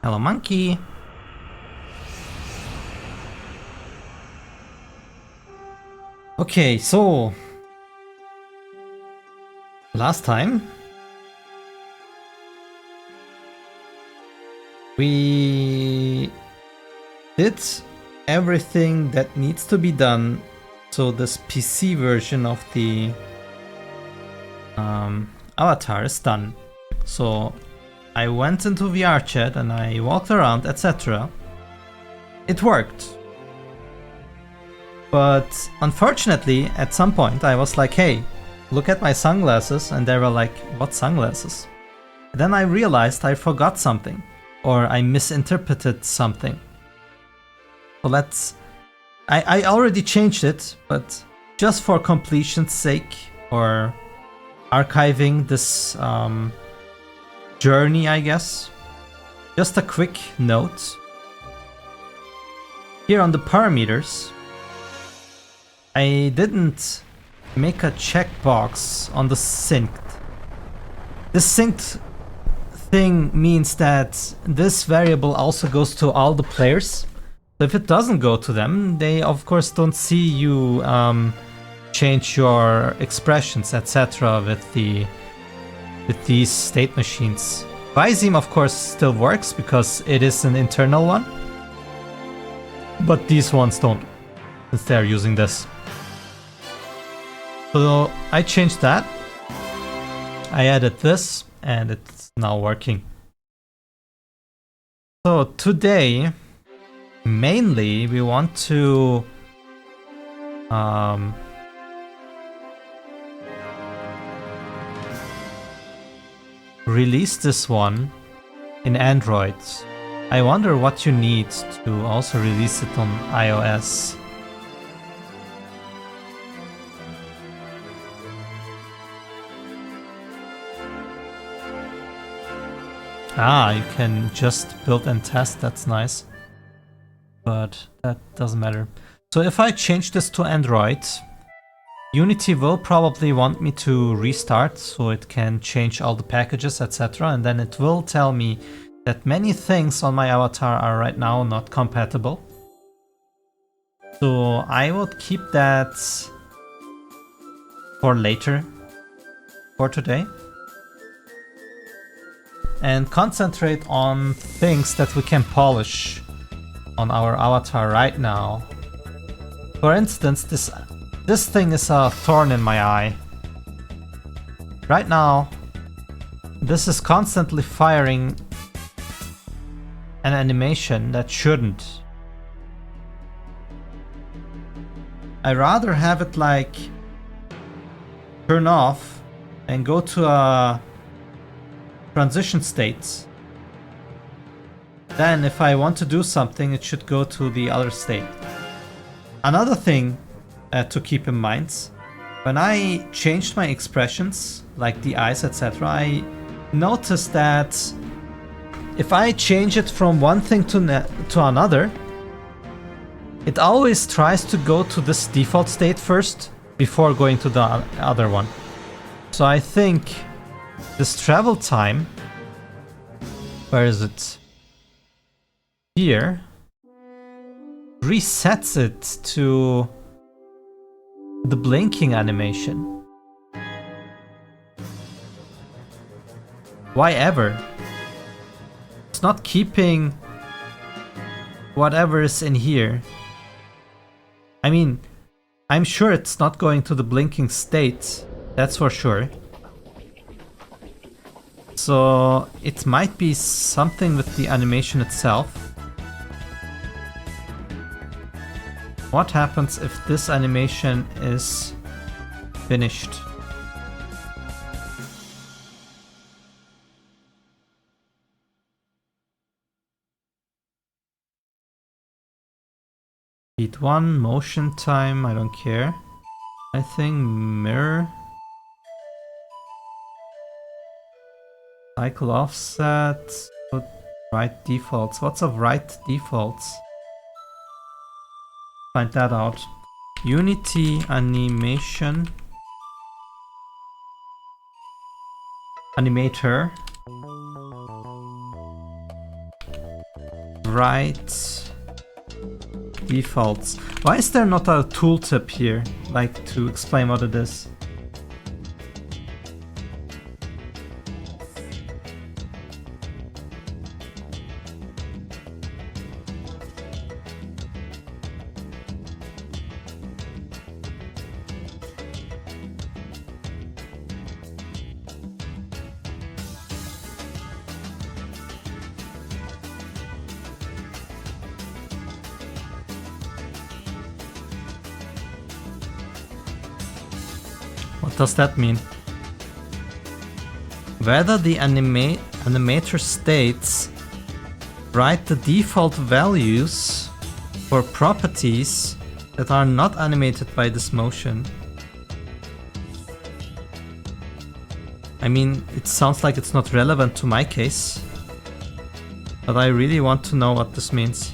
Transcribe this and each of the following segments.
Hello, monkey. Okay, so last time we did everything that needs to be done, so this PC version of the avatar is done. So I went into VRChat and I walked around, etc. It worked. But unfortunately, at some point I was like, hey, look at my sunglasses, and they were like, what sunglasses? And then I realized I forgot something, or I misinterpreted something. So I already changed it, but just for completion's sake, or archiving this journey, I guess. Just a quick note. Here on the parameters, I didn't make a checkbox on the synced. The synced thing means that this variable also goes to all the players. So if it doesn't go to them, they of course don't see you change your expressions, etc. with these state machines. Visime of course still works because it is an internal one, but these ones don't, since they're using this. So I changed that, I added this, and it's now working. So today, mainly we want to release this one in Android. I wonder what you need to also release it on iOS. Ah, you can just build and test, that's nice. But that doesn't matter. So if I change this to Android, Unity will probably want me to restart so it can change all the packages, etc. And then it will tell me that many things on my avatar are right now not compatible. So I would keep that for later, for today, and concentrate on things that we can polish on our avatar right now. For instance, this thing is a thorn in my eye. Right now, this is constantly firing an animation that shouldn't. I rather have it like turn off and go to a transition state. Then if I want to do something, it should go to the other state. Another thing to keep in mind, when I changed my expressions, like the eyes, etc., I noticed that if I change it from one thing to another, it always tries to go to this default state first before going to the other one. So I think this travel time, where is it? Here, resets it to the blinking animation. Why ever? It's not keeping whatever is in here. I mean, I'm sure it's not going to the blinking state, that's for sure. So it might be something with the animation itself. What happens if this animation is finished? Beat 1, motion time, I don't care. I think mirror. Cycle offset. Put right defaults. What's a right defaults? Find that out. Unity animation. Animator. Right defaults. Why is there not a tooltip here, like to explain what it is? What does that mean? Whether the animator states write the default values for properties that are not animated by this motion. I mean, it sounds like it's not relevant to my case, but I really want to know what this means.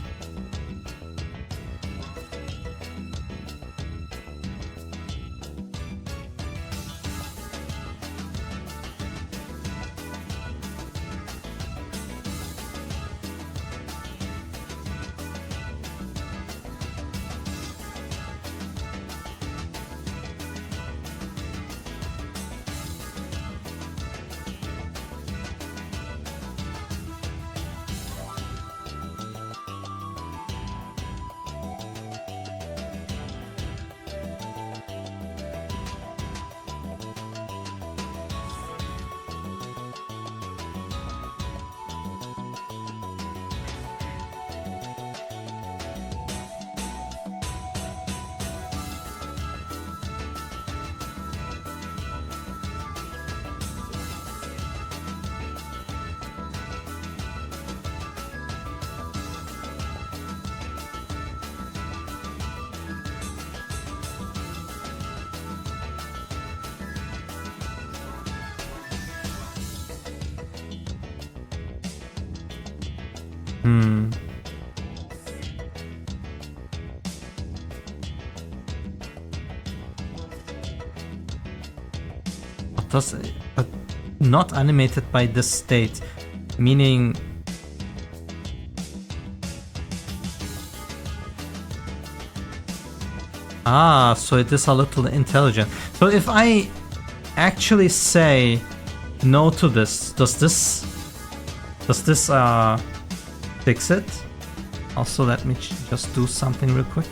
But not animated by this state, meaning Ah, so it is a little intelligent. So if I actually say no to this, does this fix it? Also, let me just do something real quick.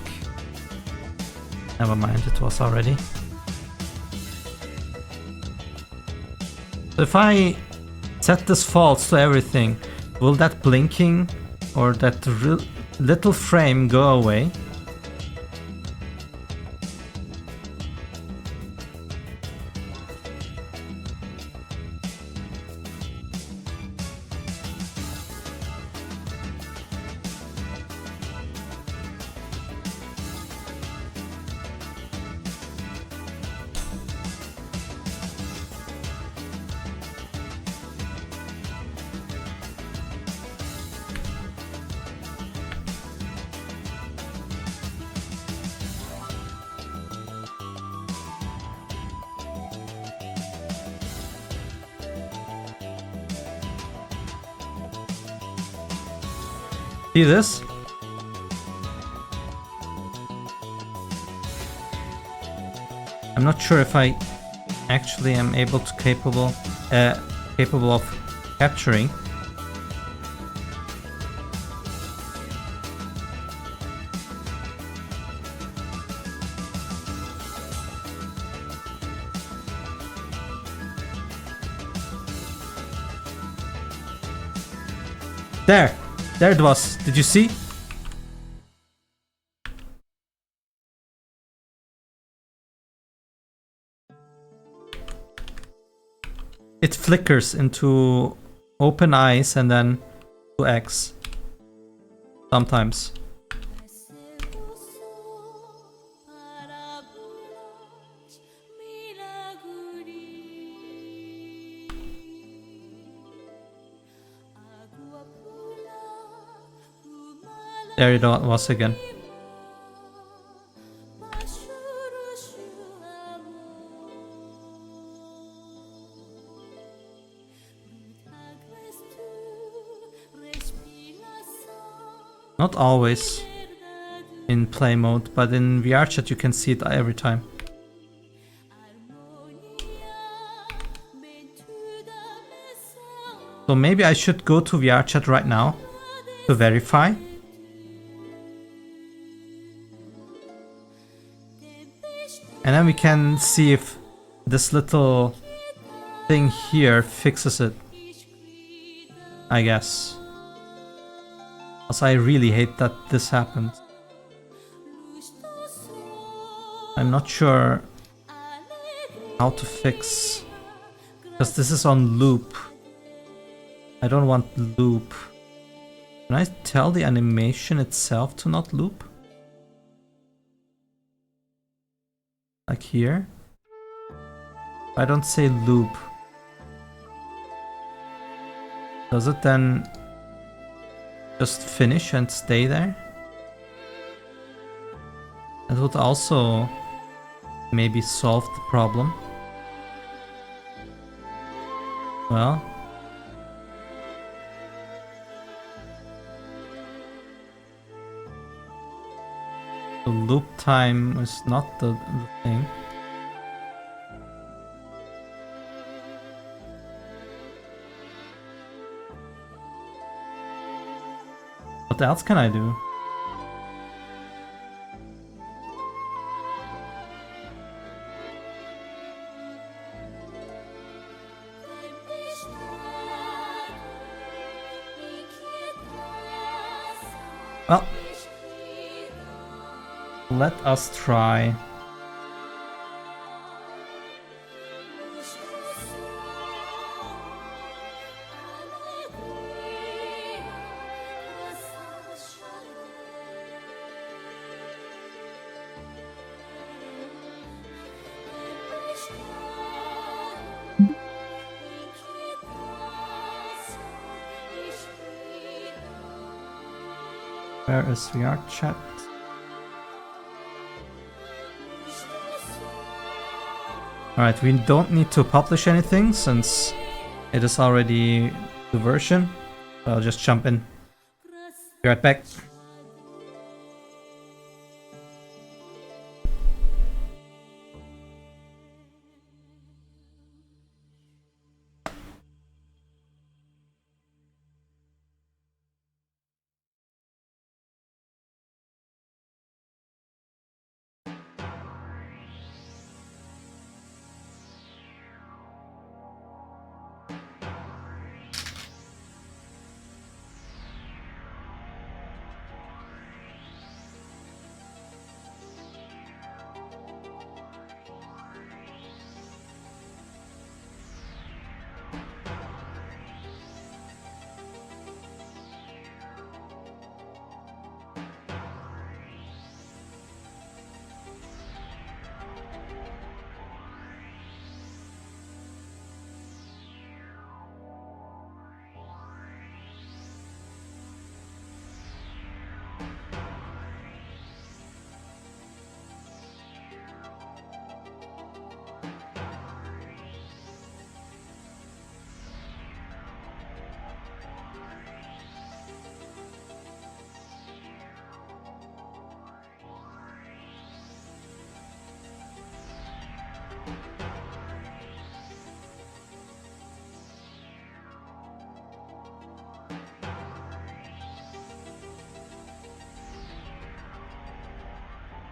Never mind, it was already. So if I set this false to everything, will that blinking or that little frame go away? See this? I'm not sure if I actually am able to capable of capturing. There it was. Did you see? It flickers into open eyes and then to X. Sometimes. There it was again. Not always in play mode, but in VRChat you can see it every time. So maybe I should go to VRChat right now to verify. And then we can see if this little thing here fixes it. I guess. Also, I really hate that this happened. I'm not sure how to fix, because this is on loop. I don't want loop. Can I tell the animation itself to not loop? Like here? I don't say loop. Does it then just finish and stay there? That would also maybe solve the problem. Well, the loop time is not the thing. What else can I do? Well, let us try. Where is VRChat? Alright, we don't need to publish anything since it is already the version. So I'll just jump in. Be right back.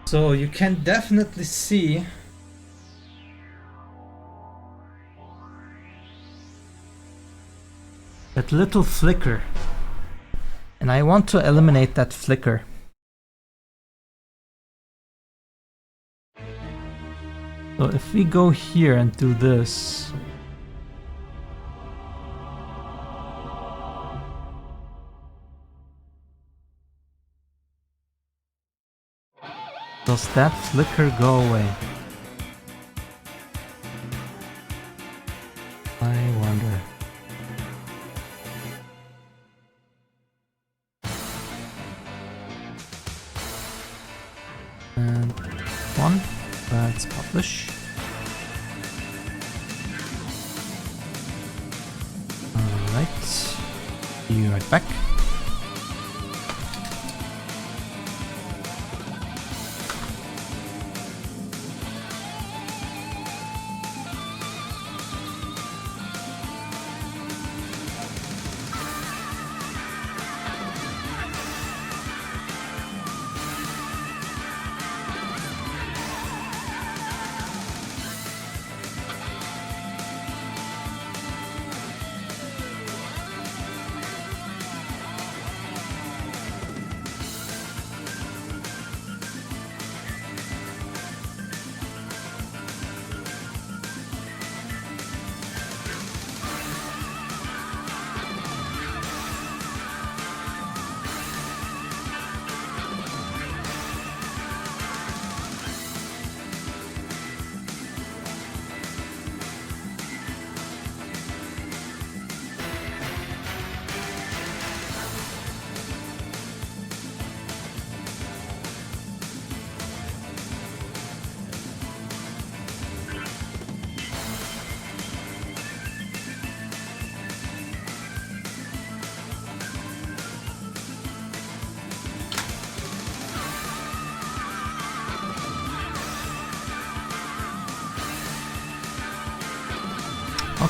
So you can definitely see that little flicker, and I want to eliminate that flicker. So if we go here and do this, does that flicker go away? I wonder. And one, let's publish. Alright, be right back.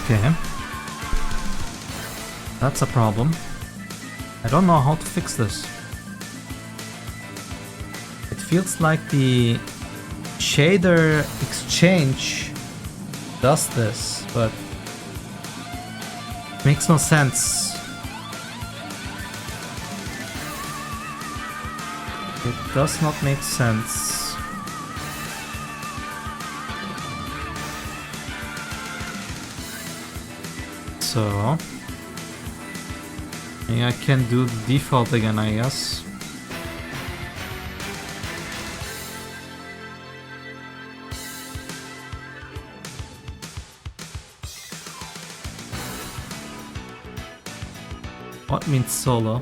Okay, that's a problem. I don't know how to fix this. It feels like the shader exchange does this, but it makes no sense. It does not make sense. So I can do the default again, I guess. What means solo?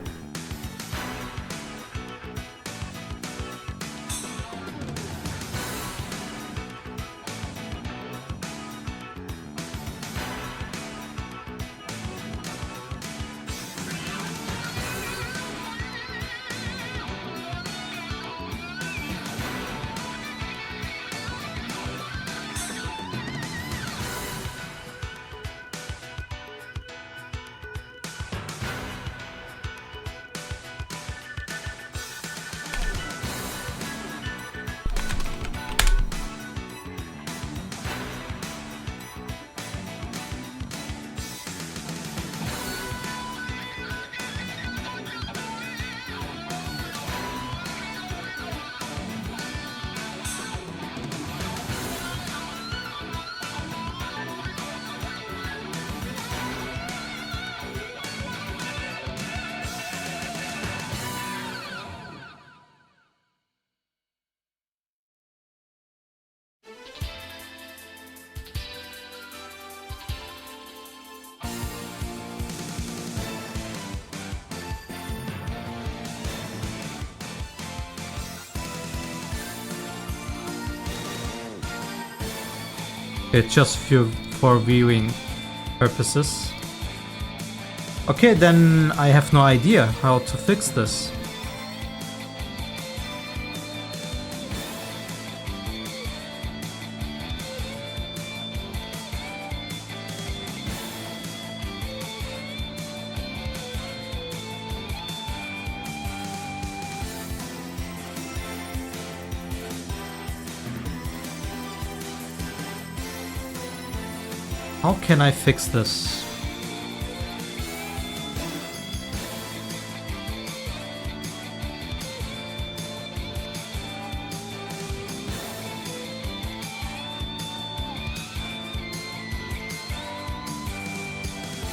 It's just for viewing purposes. Okay, then I have no idea how to fix this. How can I fix this?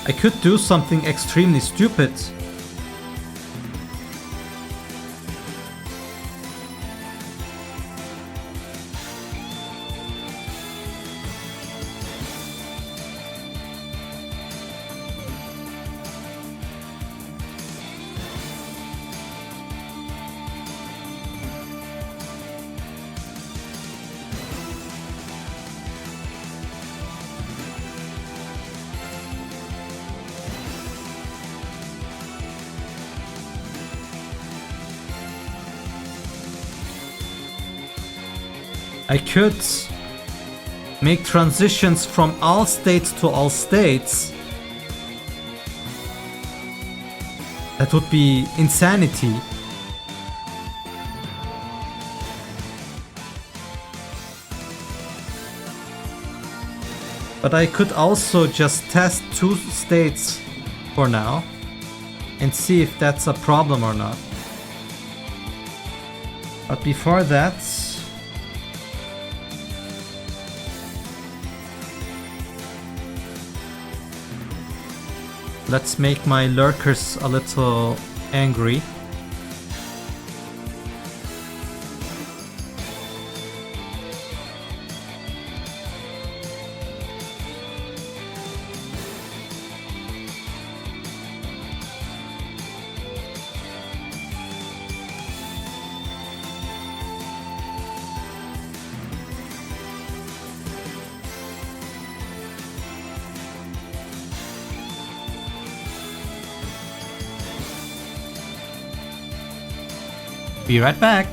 I could do something extremely stupid. I could make transitions from all states to all states. That would be insanity. But I could also just test 2 states for now and see if that's a problem or not. But before that, let's make my lurkers a little angry. Be right back.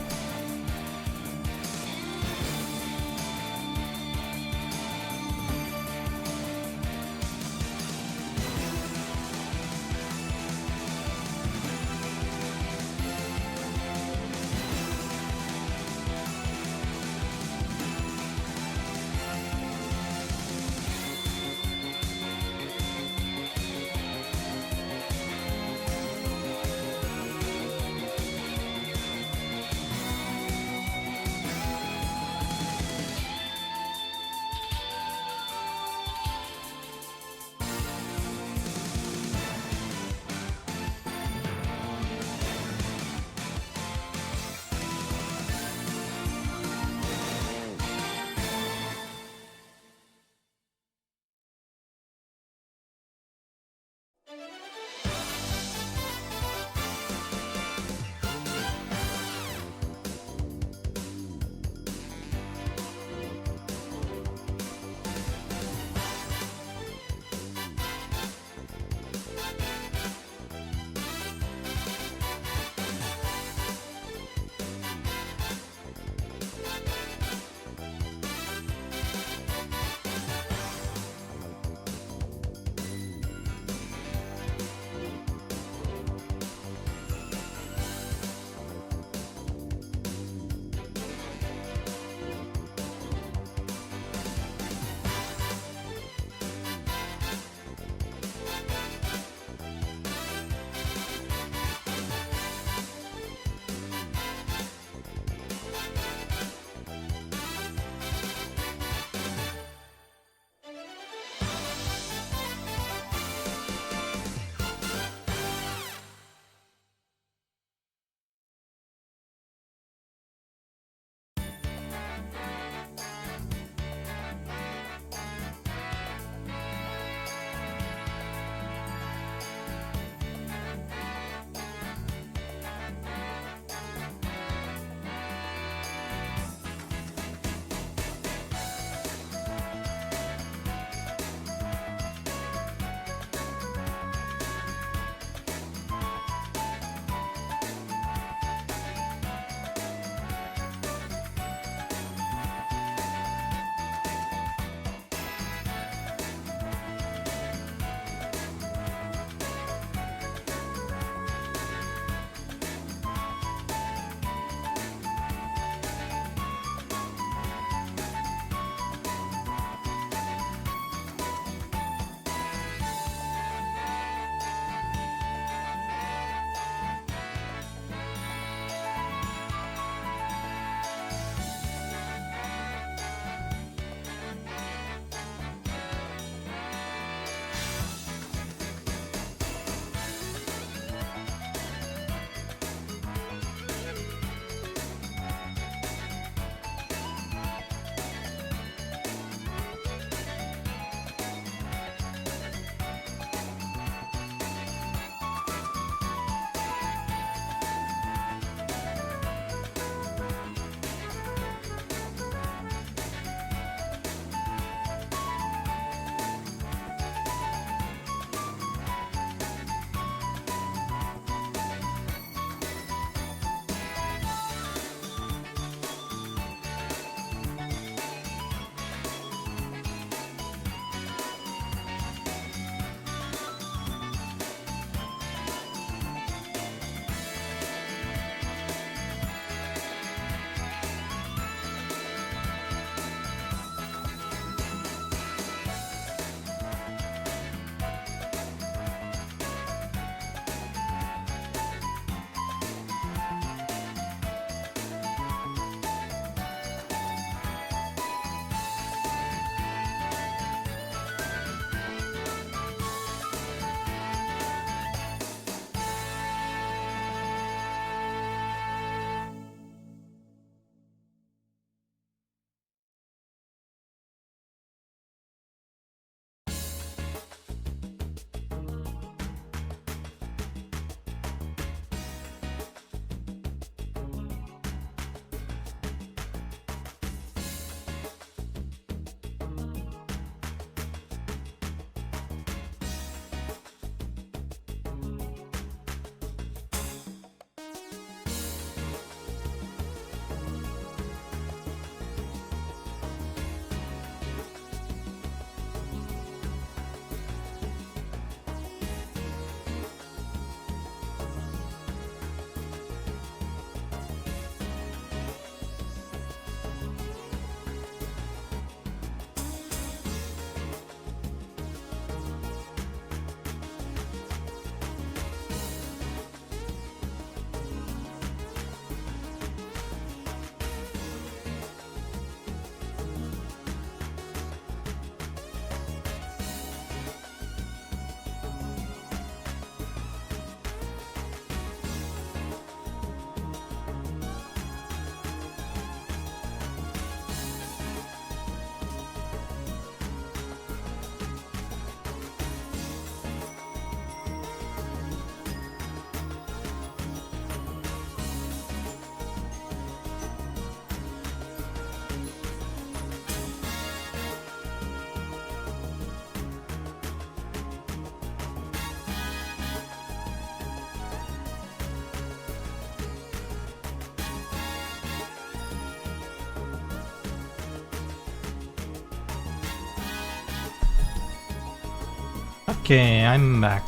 Okay, I'm back.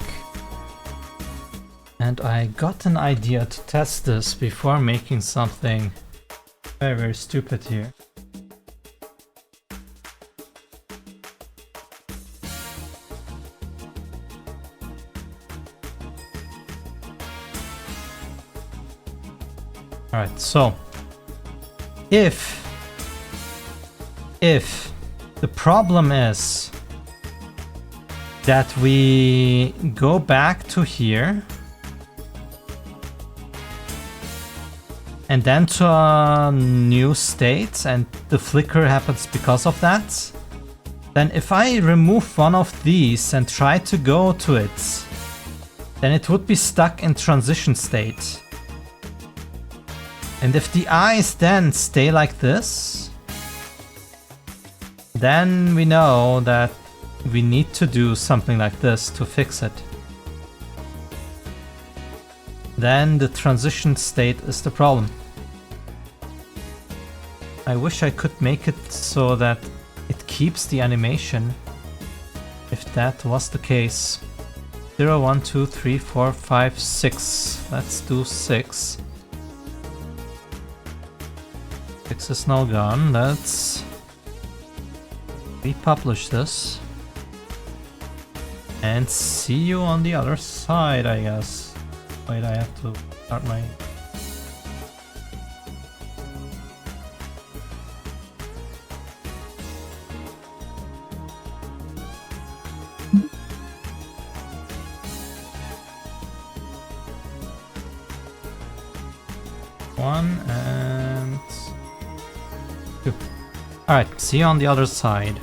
And I got an idea to test this before making something very, very stupid here. Alright, so if the problem is that we go back to here and then to a new state and the flicker happens because of that, then if I remove one of these and try to go to it, then it would be stuck in transition state. And if the eyes then stay like this, then we know that we need to do something like this to fix it. Then the transition state is the problem. I wish I could make it so that it keeps the animation, if that was the case. 0, 1, 2, 3, 4, 5, 6. Let's do 6. 6 is now gone. Let's republish this and see you on the other side, I guess. Wait, I have to start my... One and... two. Alright, see you on the other side.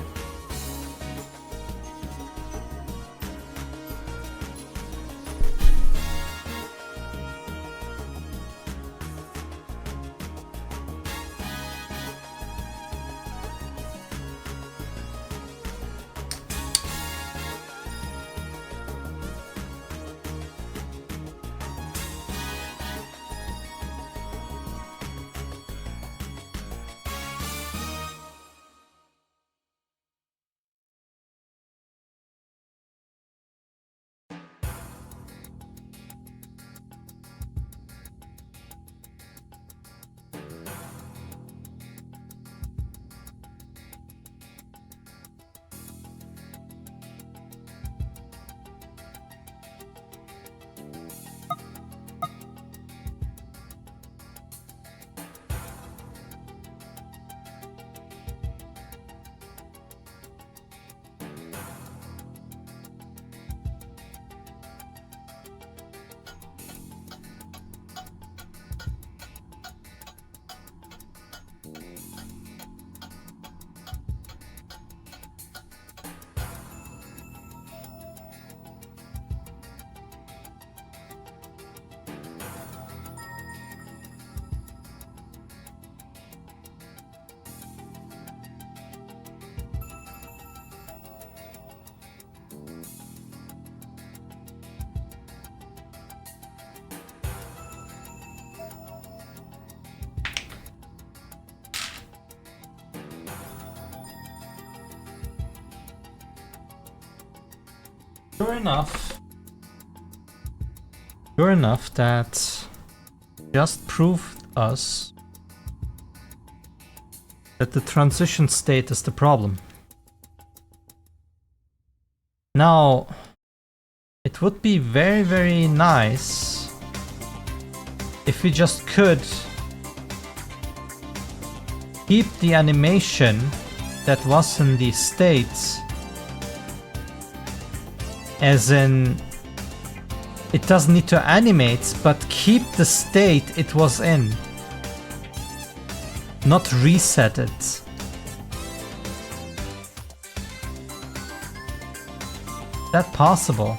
Sure enough, that just proved us that the transition state is the problem. Now, it would be very, very nice if we just could keep the animation that was in the states, as in it doesn't need to animate, but keep the state it was in, not reset it. Is that possible?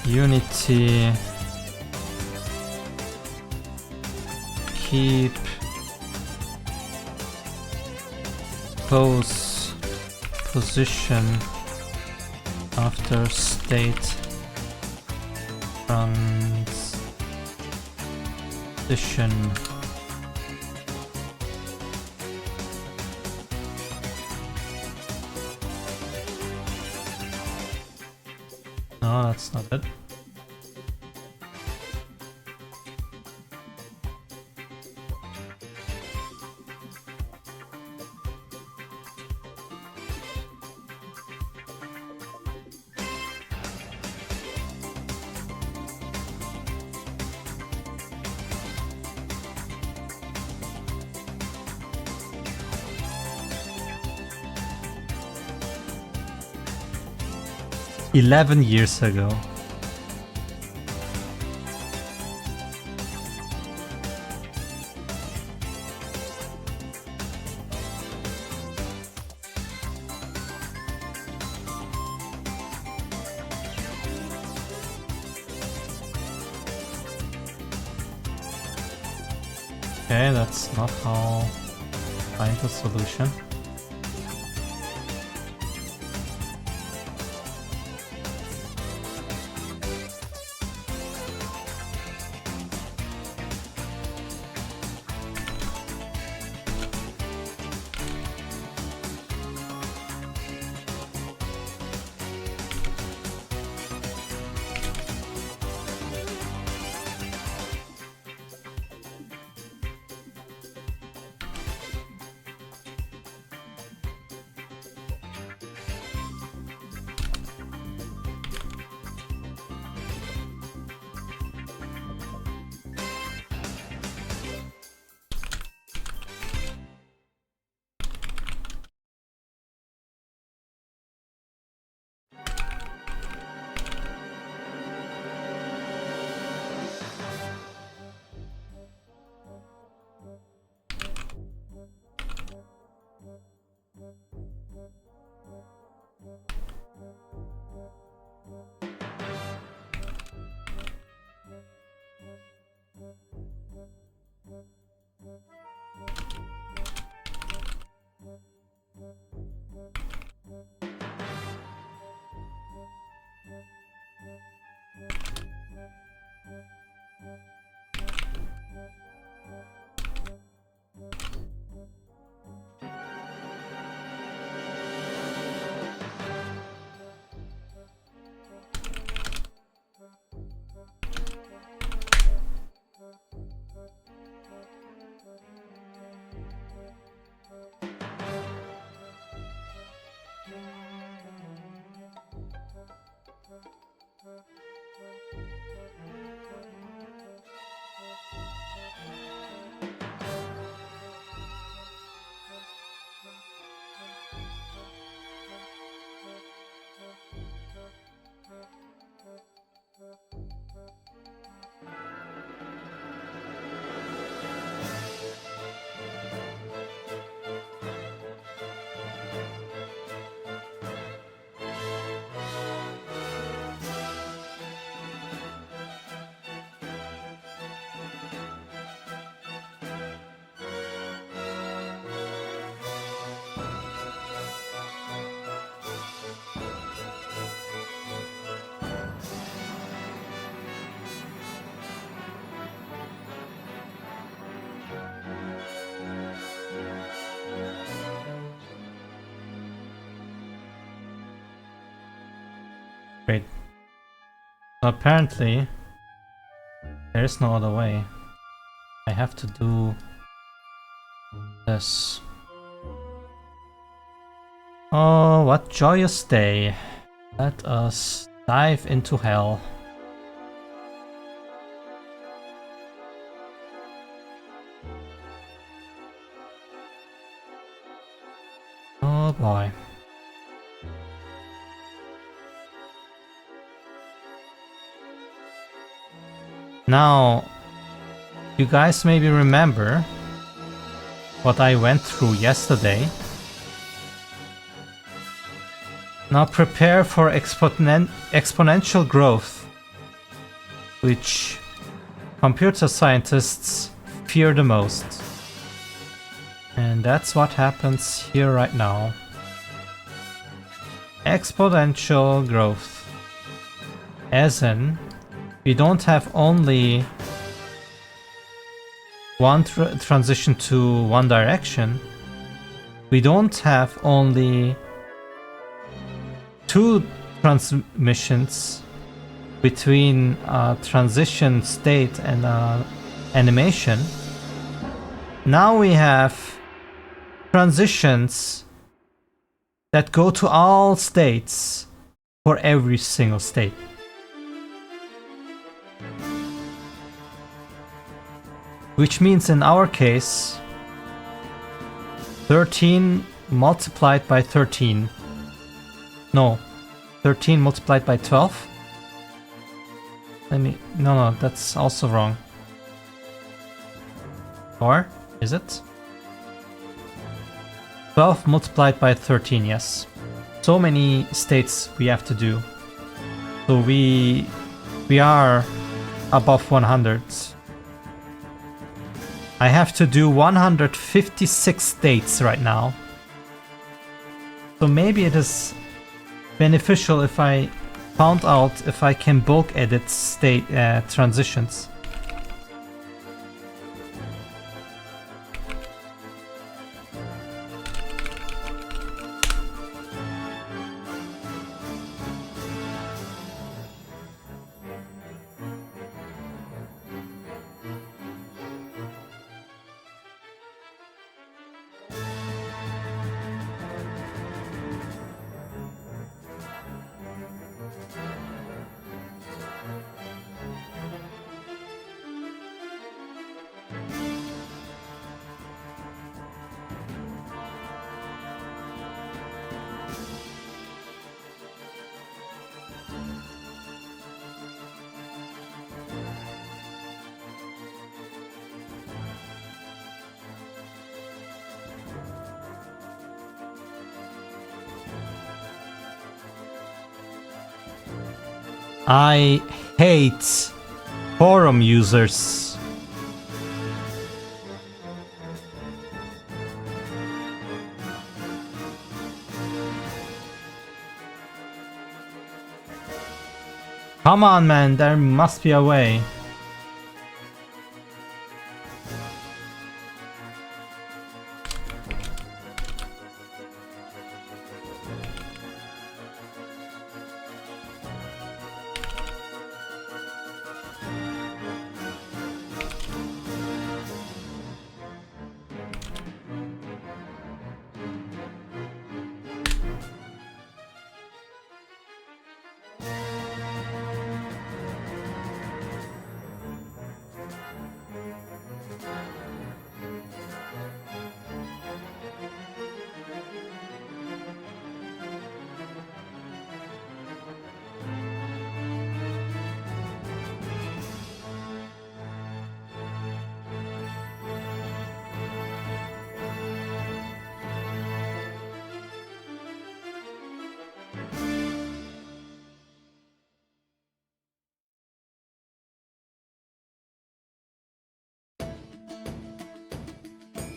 Unity, keep pose position after state transition No, that's not it. "11 years ago." Okay, that's not how I find a solution. Great. So apparently, there is no other way. I have to do this. Oh, what joyous day. Let us dive into hell. Oh boy. Now, you guys maybe remember what I went through yesterday. Now prepare for exponential growth, which computer scientists fear the most. And that's what happens here right now. Exponential growth. As in, we don't have only one transition to one direction. We don't have only two transmissions between a transition state and animation. Now we have transitions that go to all states for every single state. Which means in our case, 13 multiplied by 13. No, 13 multiplied by 12. No, that's also wrong. Or is it? 12 multiplied by 13, yes. So many states we have to do. So we are above 100. I have to do 156 states right now. So maybe it is beneficial if I found out if I can bulk edit state transitions. I hate forum users. Come on, man, there must be a way.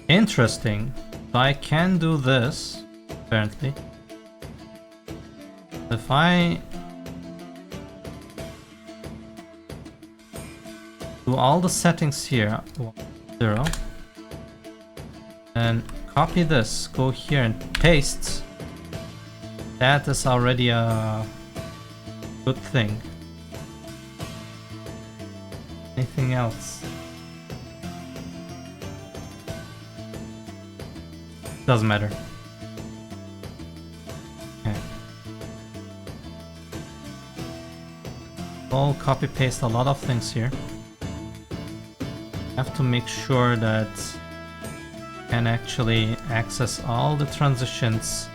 Interesting. So I can do this, apparently. If I do all the settings here, 0, and copy this, go here and paste, that is already a good thing. Anything else? Doesn't matter. Okay. I'll copy paste a lot of things here. Have to make sure that I can actually access all the transitions.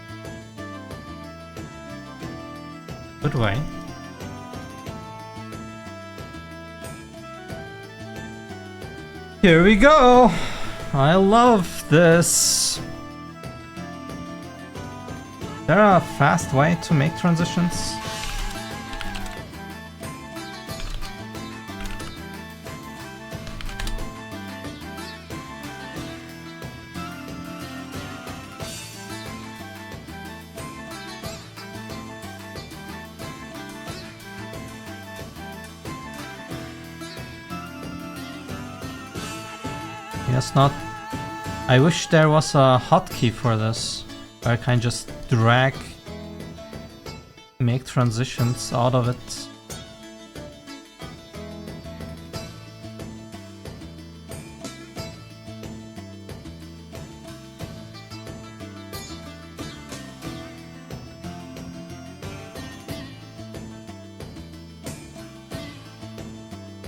Good way. Here we go. I love this. Is there a fast way to make transitions? Yes, not. I wish there was a hotkey for this, where I can just drag, make transitions out of it.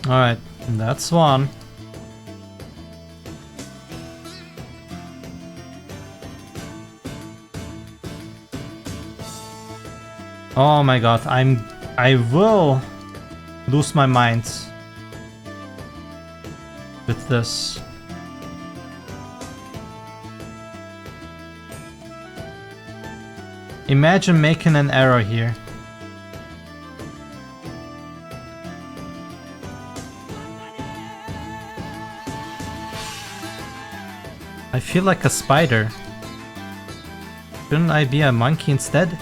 Alright, that's one. Oh my god, I will lose my mind with this. Imagine making an error here. I feel like a spider. Shouldn't I be a monkey instead?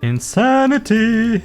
Insanity!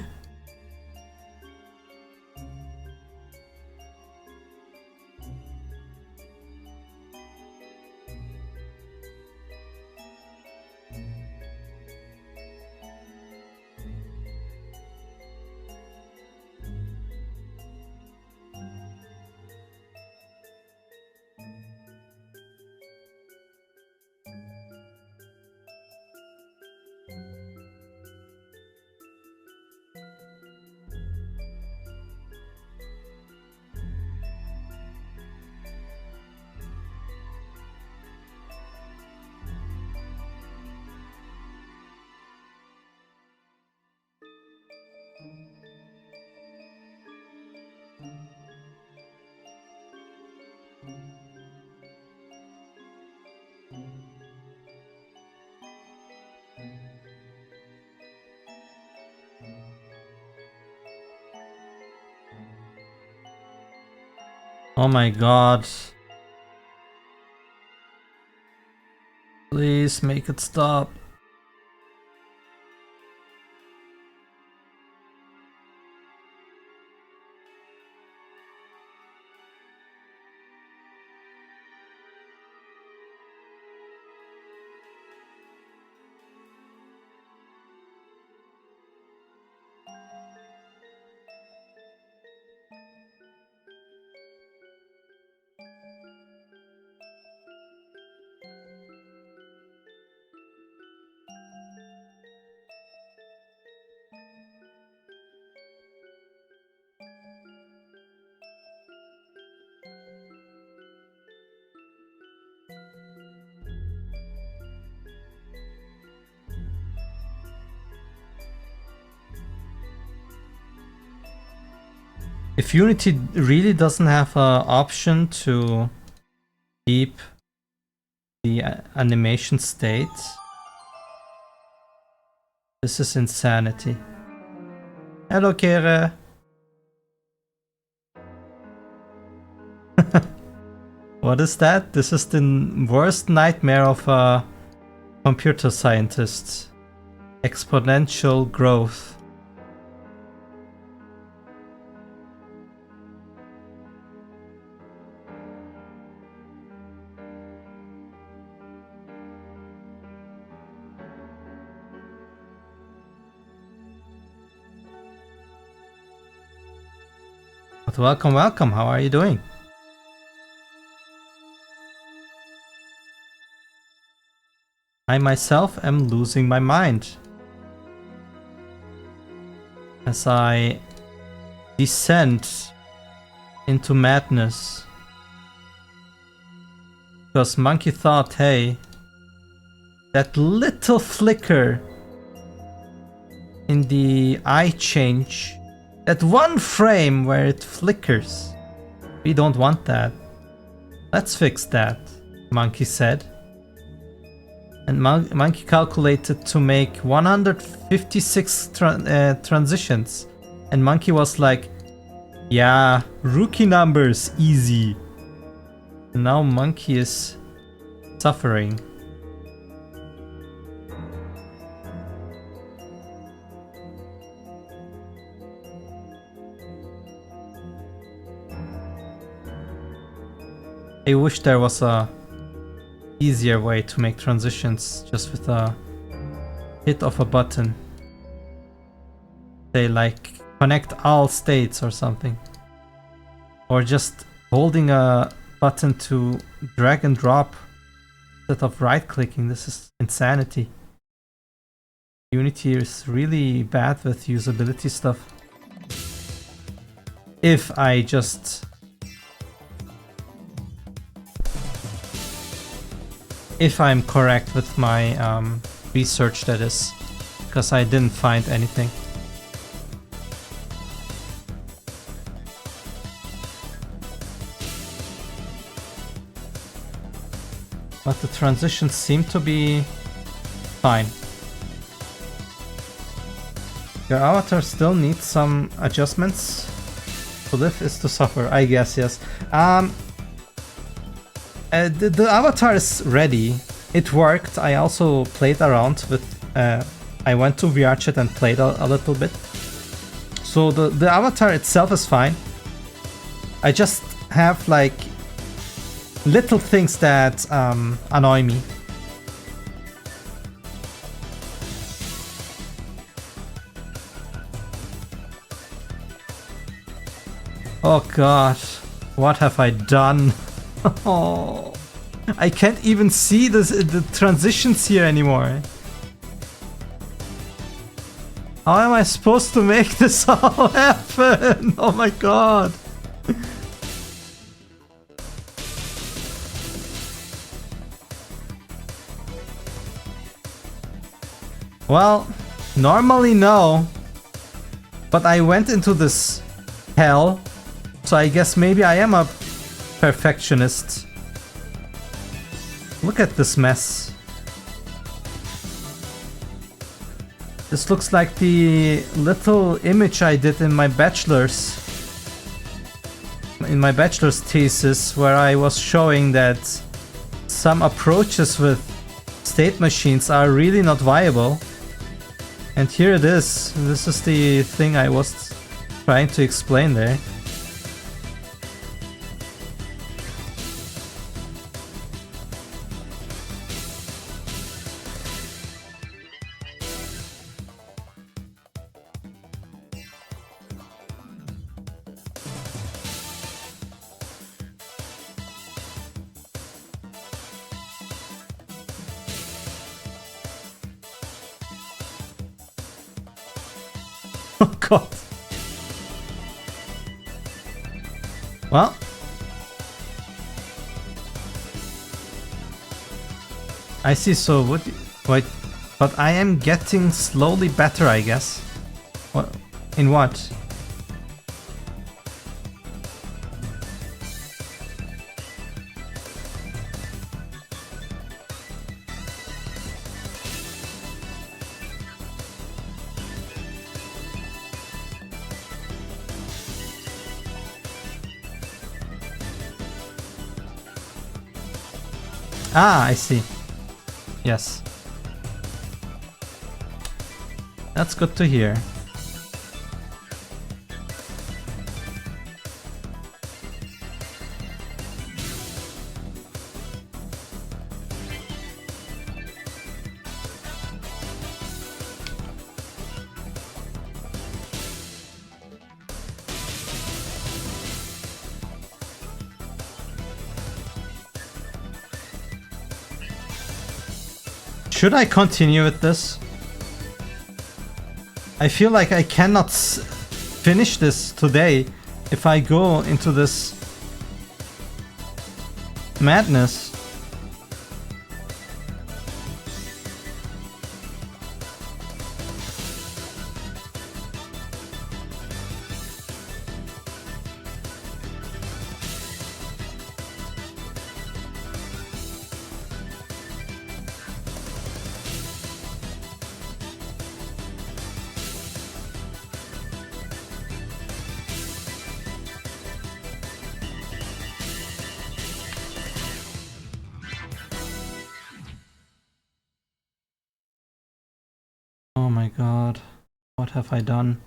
Oh my god. Please make it stop. If Unity really doesn't have an option to keep the animation state, this is insanity. Hello, Kere. What is that? This is the worst nightmare of a computer scientist. Exponential growth. But welcome, welcome. How are you doing? I myself am losing my mind as I descend into madness. Because Monkey thought, hey, that little flicker in the eye change, that one frame where it flickers, we don't want that. Let's fix that, Monkey said. And Monkey calculated to make 156 transitions. And Monkey was like, yeah, rookie numbers, easy. And now Monkey is suffering. I wish there was a easier way to make transitions just with a hit of a button. Say like connect all states or something. Or just holding a button to drag and drop instead of right clicking. This is insanity. Unity is really bad with usability stuff. If I just... If I'm correct with my research, that is, because I didn't find anything. But the transitions seem to be fine. Your avatar still needs some adjustments. To live is to suffer, I guess, yes. The avatar is ready. It worked. I also played around with... I went to VRChat and played a little bit. So the avatar itself is fine. I just have like little things that annoy me. Oh gosh, what have I done? Oh, I can't even see the transitions here anymore. How am I supposed to make this all happen? Oh my god. Well, normally no. But I went into this hell, so I guess maybe I am a perfectionist. Look at this mess. This looks like the little image I did in my bachelor's thesis, where I was showing that some approaches with state machines are really not viable. And here it is. This is the thing I was trying to explain there. Oh god. Well. I see, so what... Wait, but I am getting slowly better, I guess. What? In what? Ah, I see. Yes. That's good to hear. Should I continue with this? I feel like I cannot finish this today if I go into this madness. Oh my god, what have I done?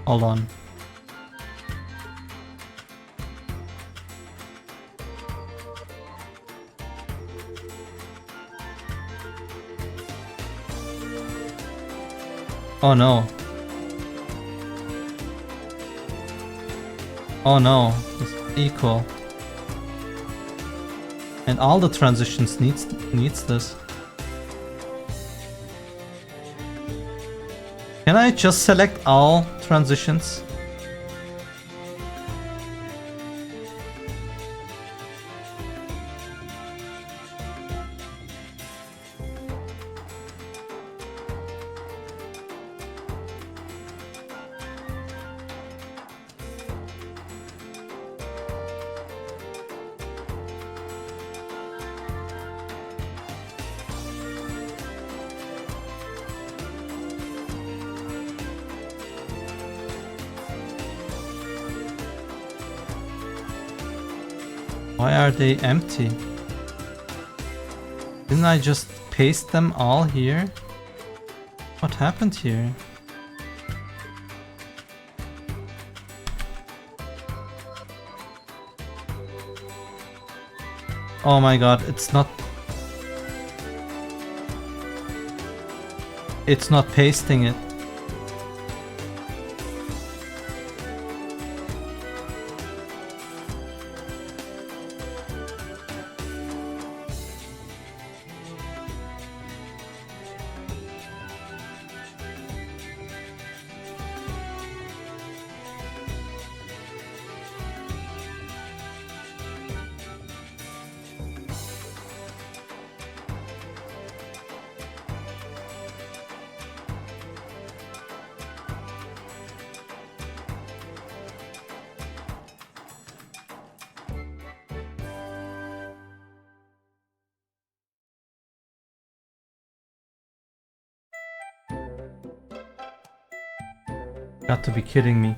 Hold on. Oh no. Oh no, it's equal. And all the transitions needs this. Can I just select all transitions? Why are they empty? Didn't I just paste them all here? What happened here? Oh my god, it's not pasting it. Got to be kidding me.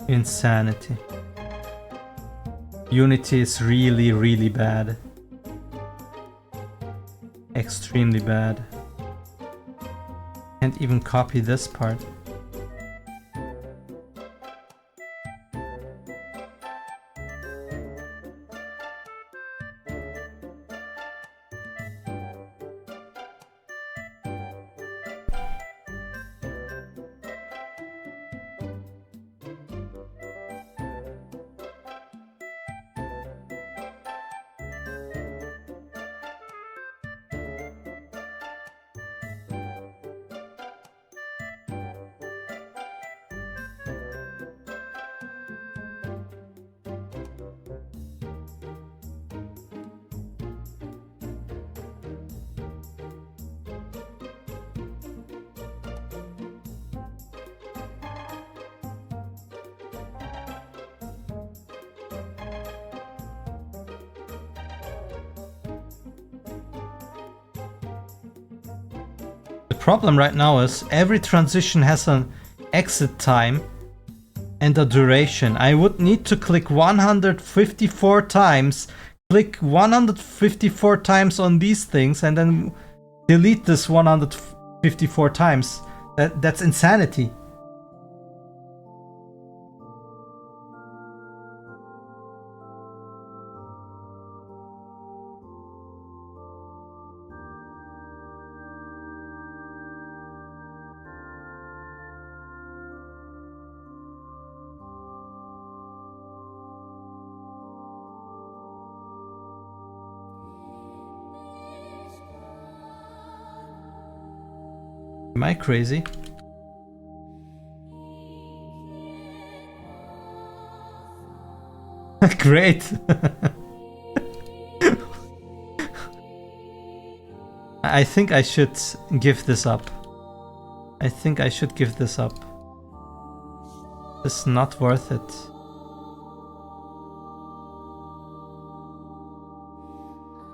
Insanity. Unity is really, really bad. Extremely bad. Can't even copy this part. problem right now is every transition has an exit time and a duration. I would need to click 154 times, click 154 times on these things, and then delete this 154 times. That's insanity. Am I crazy? Great! I think I should give this up. I think I should give this up. It's not worth it.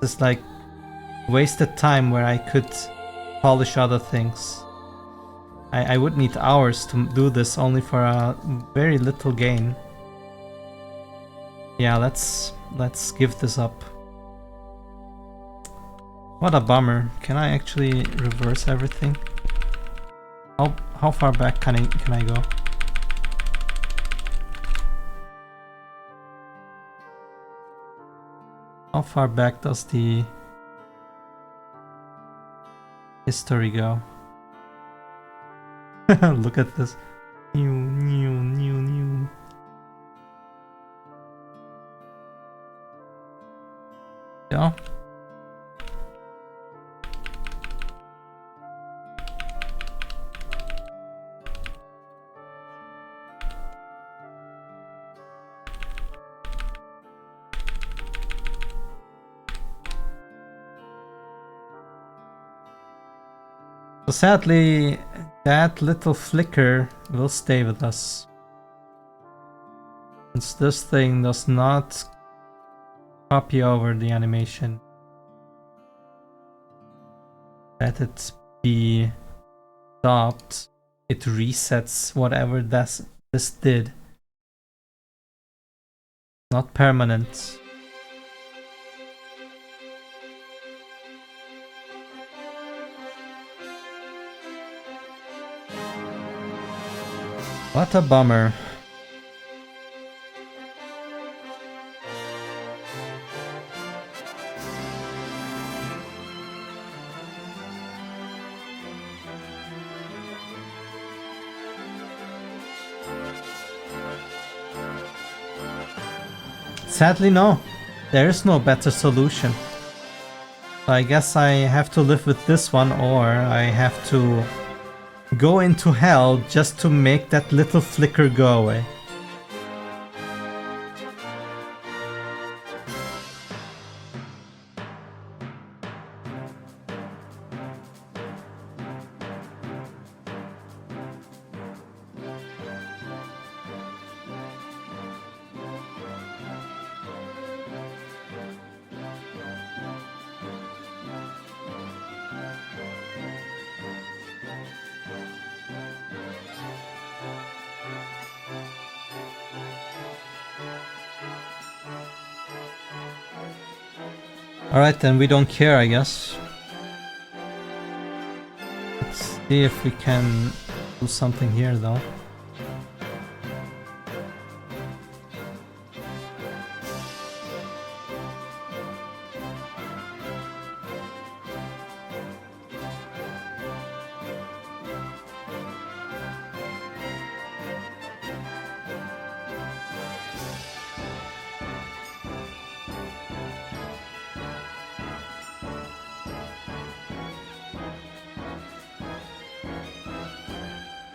It's like wasted time where I could polish other things. I would need hours to do this only for a very little gain. Yeah, let's give this up. What a bummer. Can I actually reverse everything? How far back can I go? How far back does the history go? Look at this. New. Yeah. So sadly, that little flicker will stay with us. Since this thing does not copy over the animation. Let it be stopped. It resets whatever this did. Not permanent. What a bummer. Sadly, no. There is no better solution. So I guess I have to live with this one, or I have to go into hell just to make that little flicker go away. Alright, then we don't care, I guess. Let's see if we can do something here, though.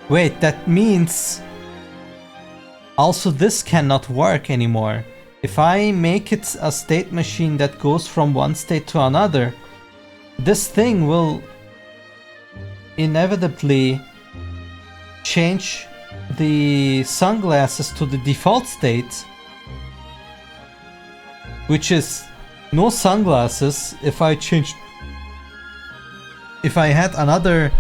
Wait, that means also this cannot work anymore. If I make it a state machine that goes from one state to another, this thing will inevitably change the sunglasses to the default state, which is no sunglasses. If I had another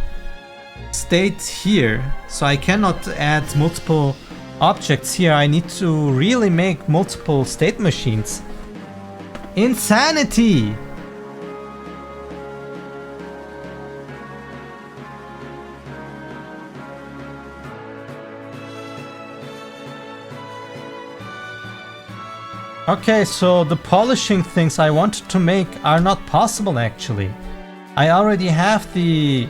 state here, so I cannot add multiple objects here. I need to really make multiple state machines. Insanity! Okay, so the polishing things I wanted to make are not possible actually. I already have the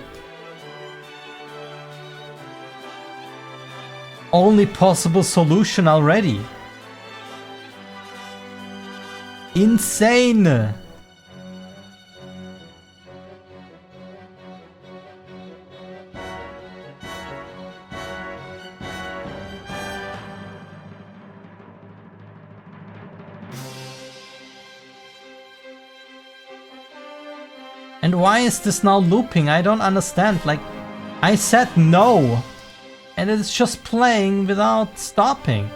only possible solution already. Insane! And why is this now looping? I don't understand. Like, I said no, and it's just playing without stopping.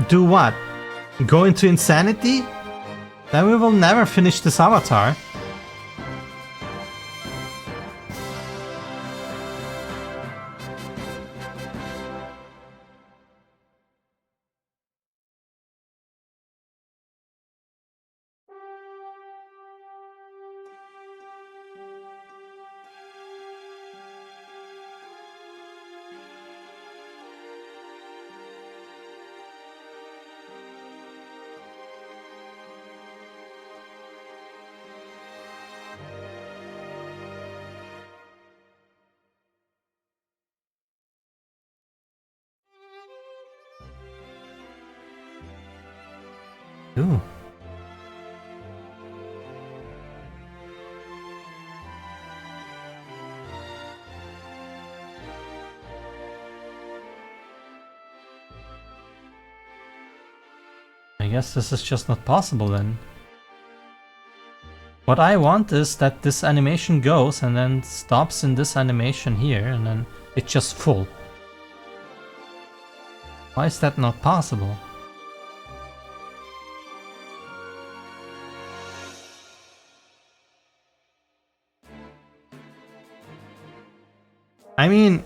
Do what? Go into insanity? Then we will never finish this avatar. Ooh. I guess this is just not possible then. What I want is that this animation goes and then stops in this animation here and then it's just full. Why is that not possible? I mean,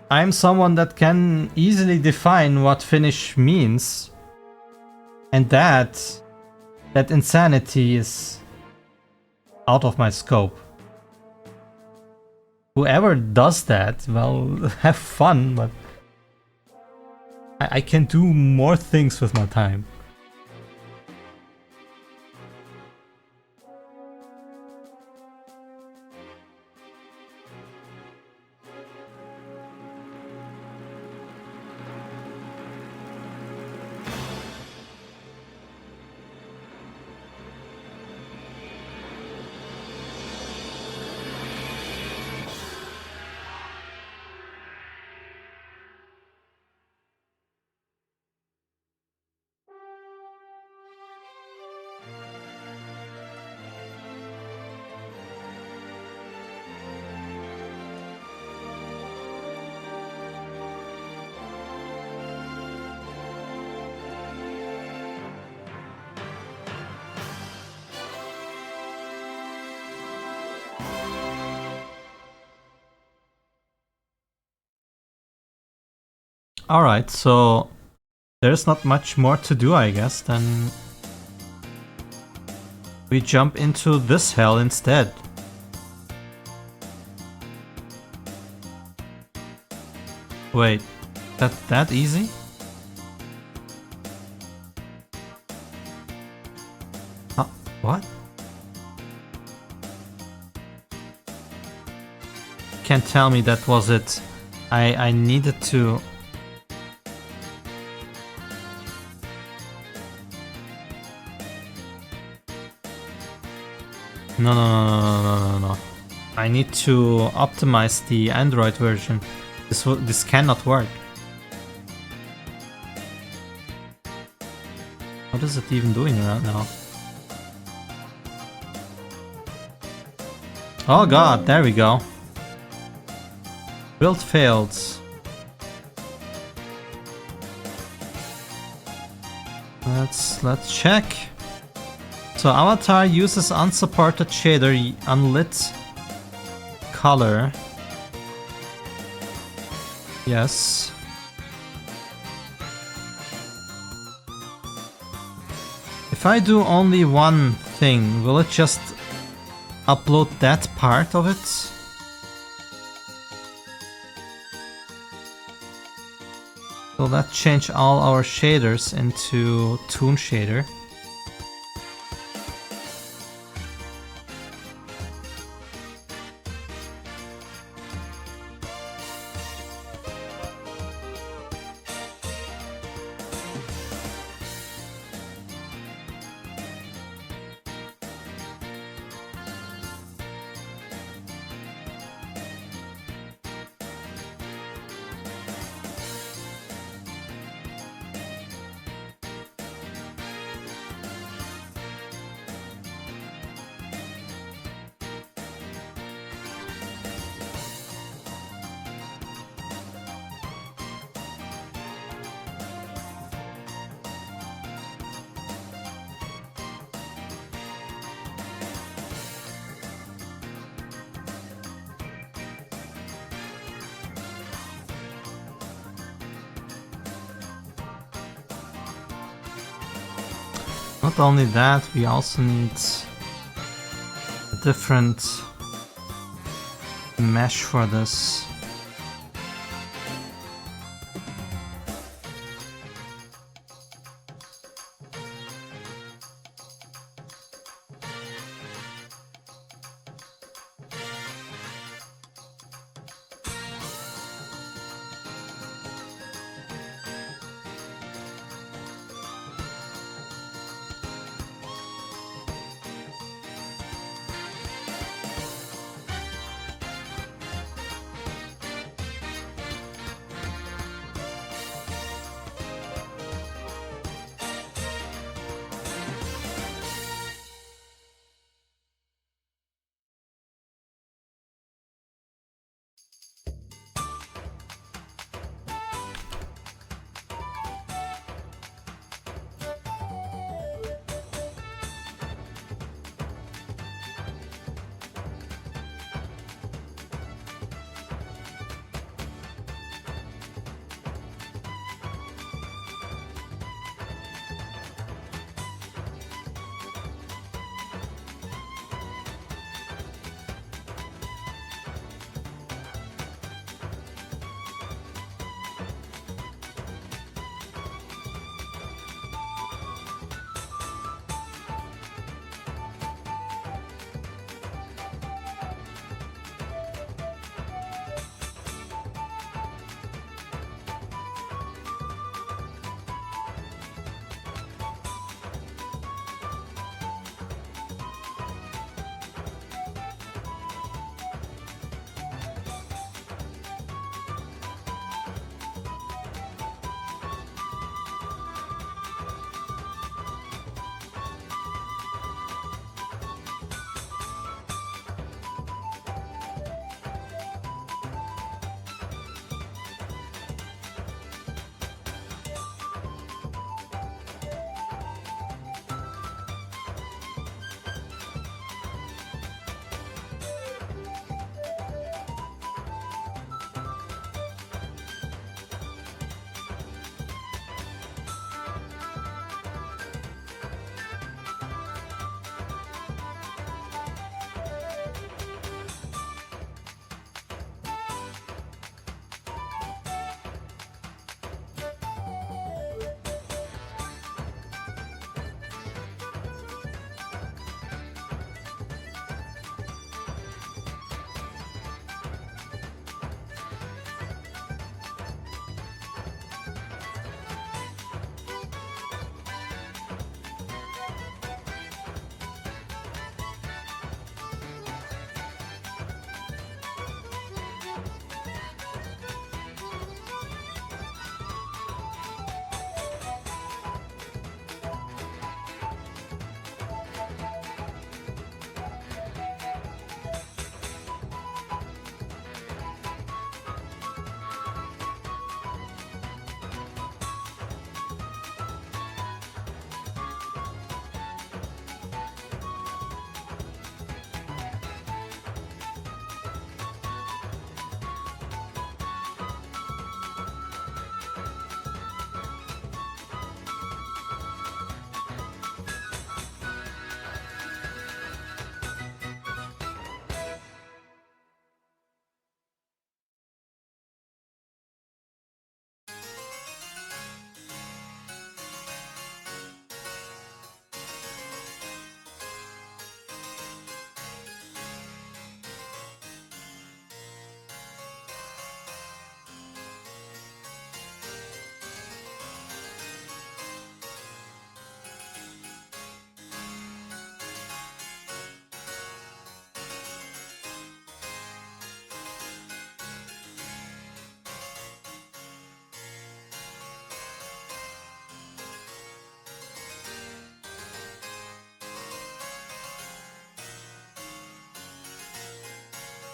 I'm someone that can easily define what finish means. And that insanity is out of my scope. Whoever does that, well, have fun, but I can do more things with my time. Alright, so there's not much more to do, I guess, then we jump into this hell instead. Wait, that easy? Huh, what? Can't tell me that was it. I needed to... No. I need to optimize the Android version. This cannot work. What is it even doing right now? Oh god, there we go. Build failed. Let's check. So avatar uses unsupported shader unlit color. Yes. If I do only one thing, will it just upload that part of it? Will that change all our shaders into Toon Shader? Not only that, we also need a different mesh for this.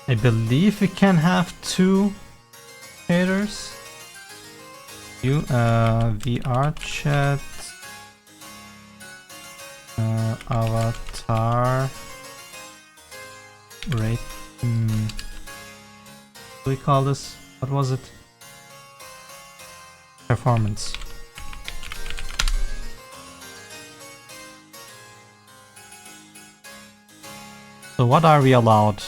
I believe we can have 2 shaders. VRChat, avatar, rate. What do we call this? What was it? Performance. So what are we allowed?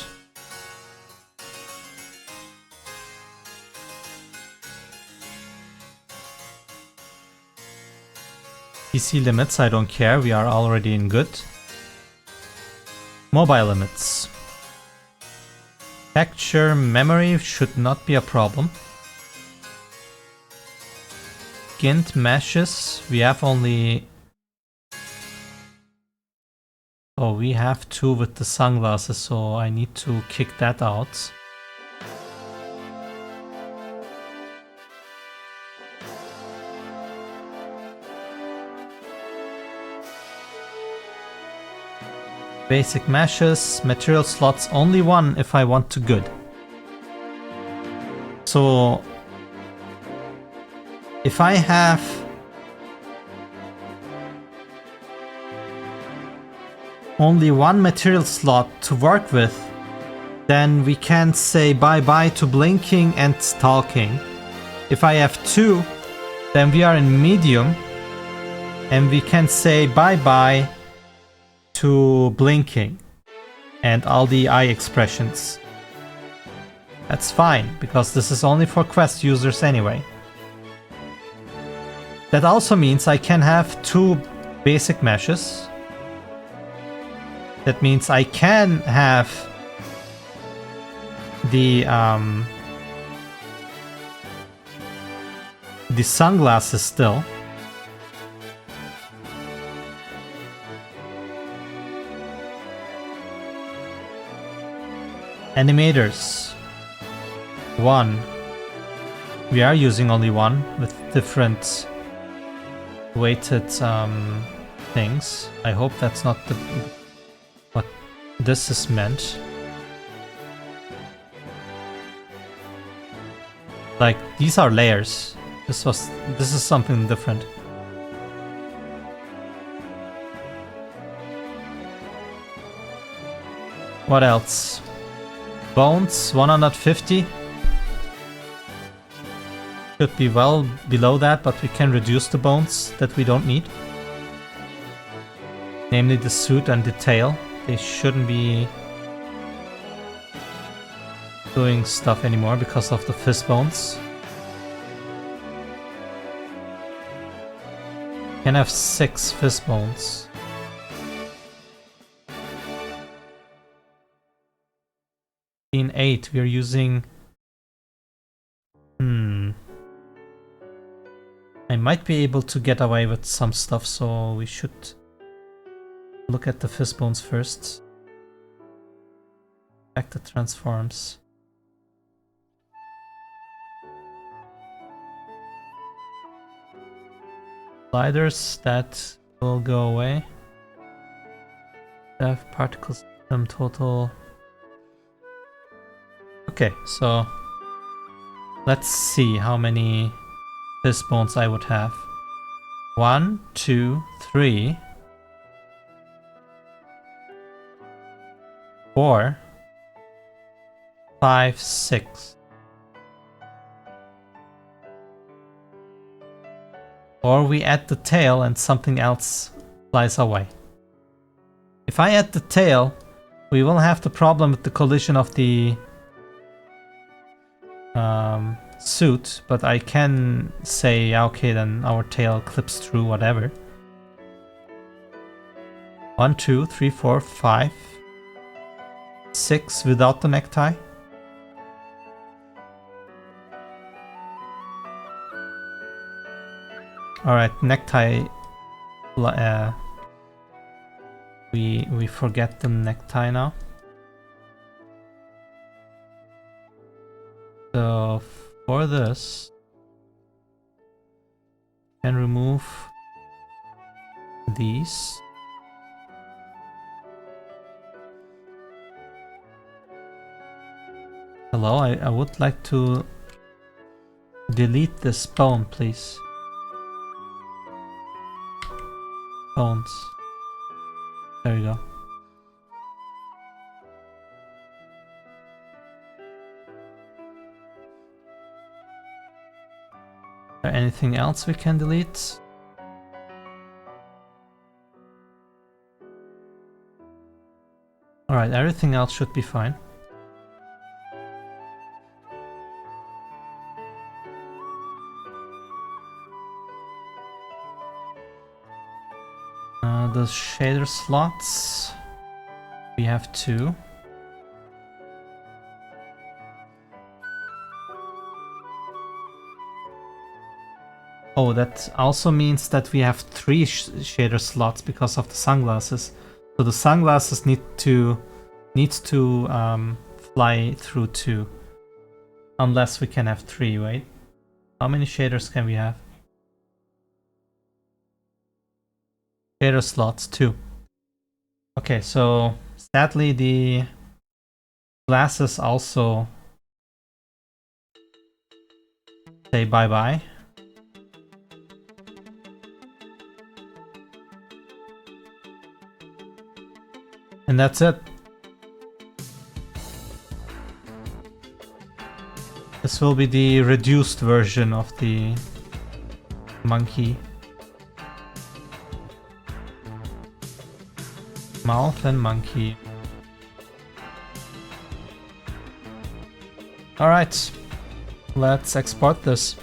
PC limits, I don't care, we are already in good. Mobile limits. Texture memory should not be a problem. Gint meshes, we have only... Oh, we have 2 with the sunglasses, so I need to kick that out. Basic meshes, material slots, only 1 if I want to good. So if I have only 1 material slot to work with, then we can say bye-bye to blinking and stalking. If I have 2, then we are in medium, and we can say bye-bye to blinking and all the eye expressions. That's fine, because this is only for Quest users anyway. That also means I can have 2 basic meshes. That means I can have the sunglasses still. Animators. 1. We are using only 1 with different weighted things. I hope that's not what this is meant. Like, these are layers. This is something different. What else? Bones, 150. Should be well below that, but we can reduce the bones that we don't need. Namely the suit and the tail. They shouldn't be doing stuff anymore because of the fist bones. Can have 6 fist bones. In 8, we're using... I might be able to get away with some stuff, so we should look at the fist bones first. Back the transforms. Sliders, that will go away. Dev particle system total. Okay, so let's see how many fist bones I would have. 1, 2, 3, 4, 5, 6. Or we add the tail and something else flies away. If I add the tail, we will have the problem with the collision of the suit, but I can say, okay, then our tail clips through whatever. 1, 2, 3, 4, 5, 6 without the necktie. Alright, necktie. We forget the necktie now. So for this, can remove these. Hello, I would like to delete this bone, please. Bones. There you go. Is there anything else we can delete? Alright, everything else should be fine. The shader slots, we have 2. Oh, that also means that we have 3 shader slots because of the sunglasses. So the sunglasses needs to fly through 2, unless we can have 3. Wait, how many shaders can we have? Shader slots 2. Okay, so sadly the glasses also say bye-bye. And that's it. This will be the reduced version of the monkey. Mouth and monkey. Alright, let's export this.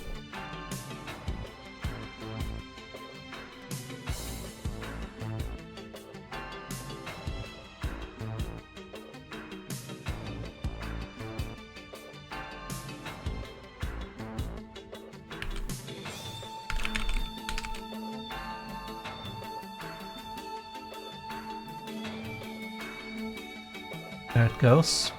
There it goes.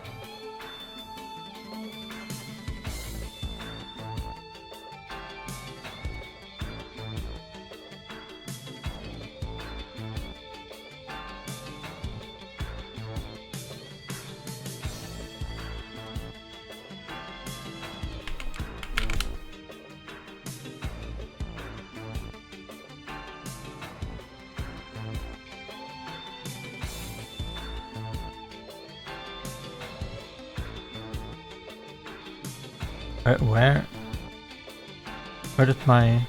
Where did my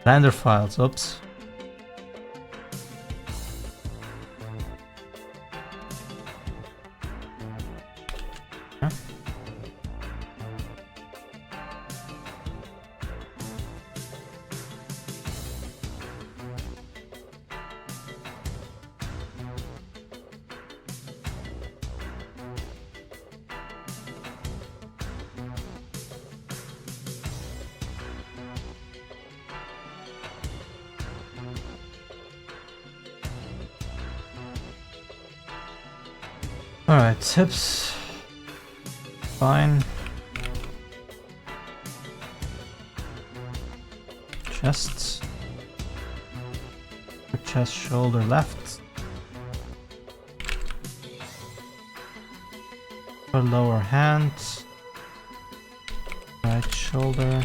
render files? Oops. Huh? Alright, hips. Fine. Chest. Chest, shoulder left. Upper lower hand. Right shoulder.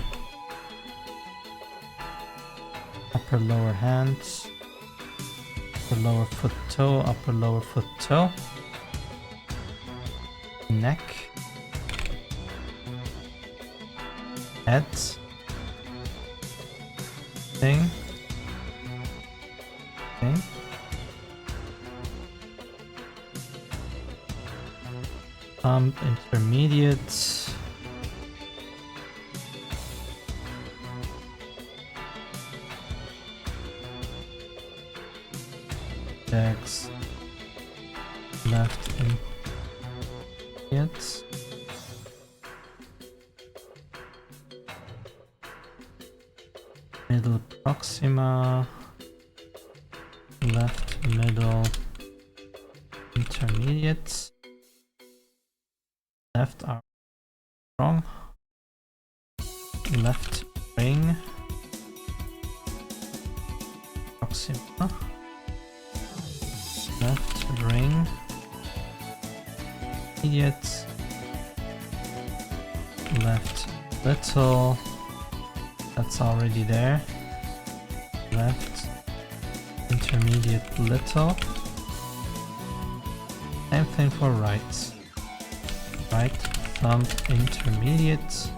Upper lower hand. Upper lower foot toe, upper lower foot toe. Neck, head, thing, intermediate, legs, left, middle proxima, left middle, intermediate, left arm strong, left ring, Proxima. Left ring. Intermediate. Left little. That's already there. Left intermediate little. Same thing for right. Right thumb intermediate.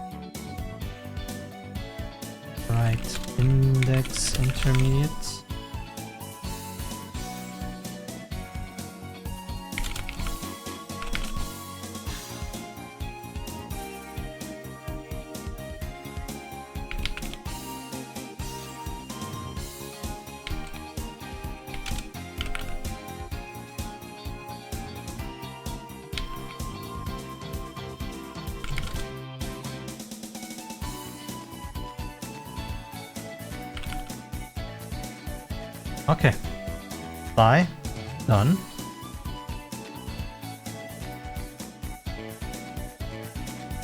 Right index intermediate. Okay. Fly. Done.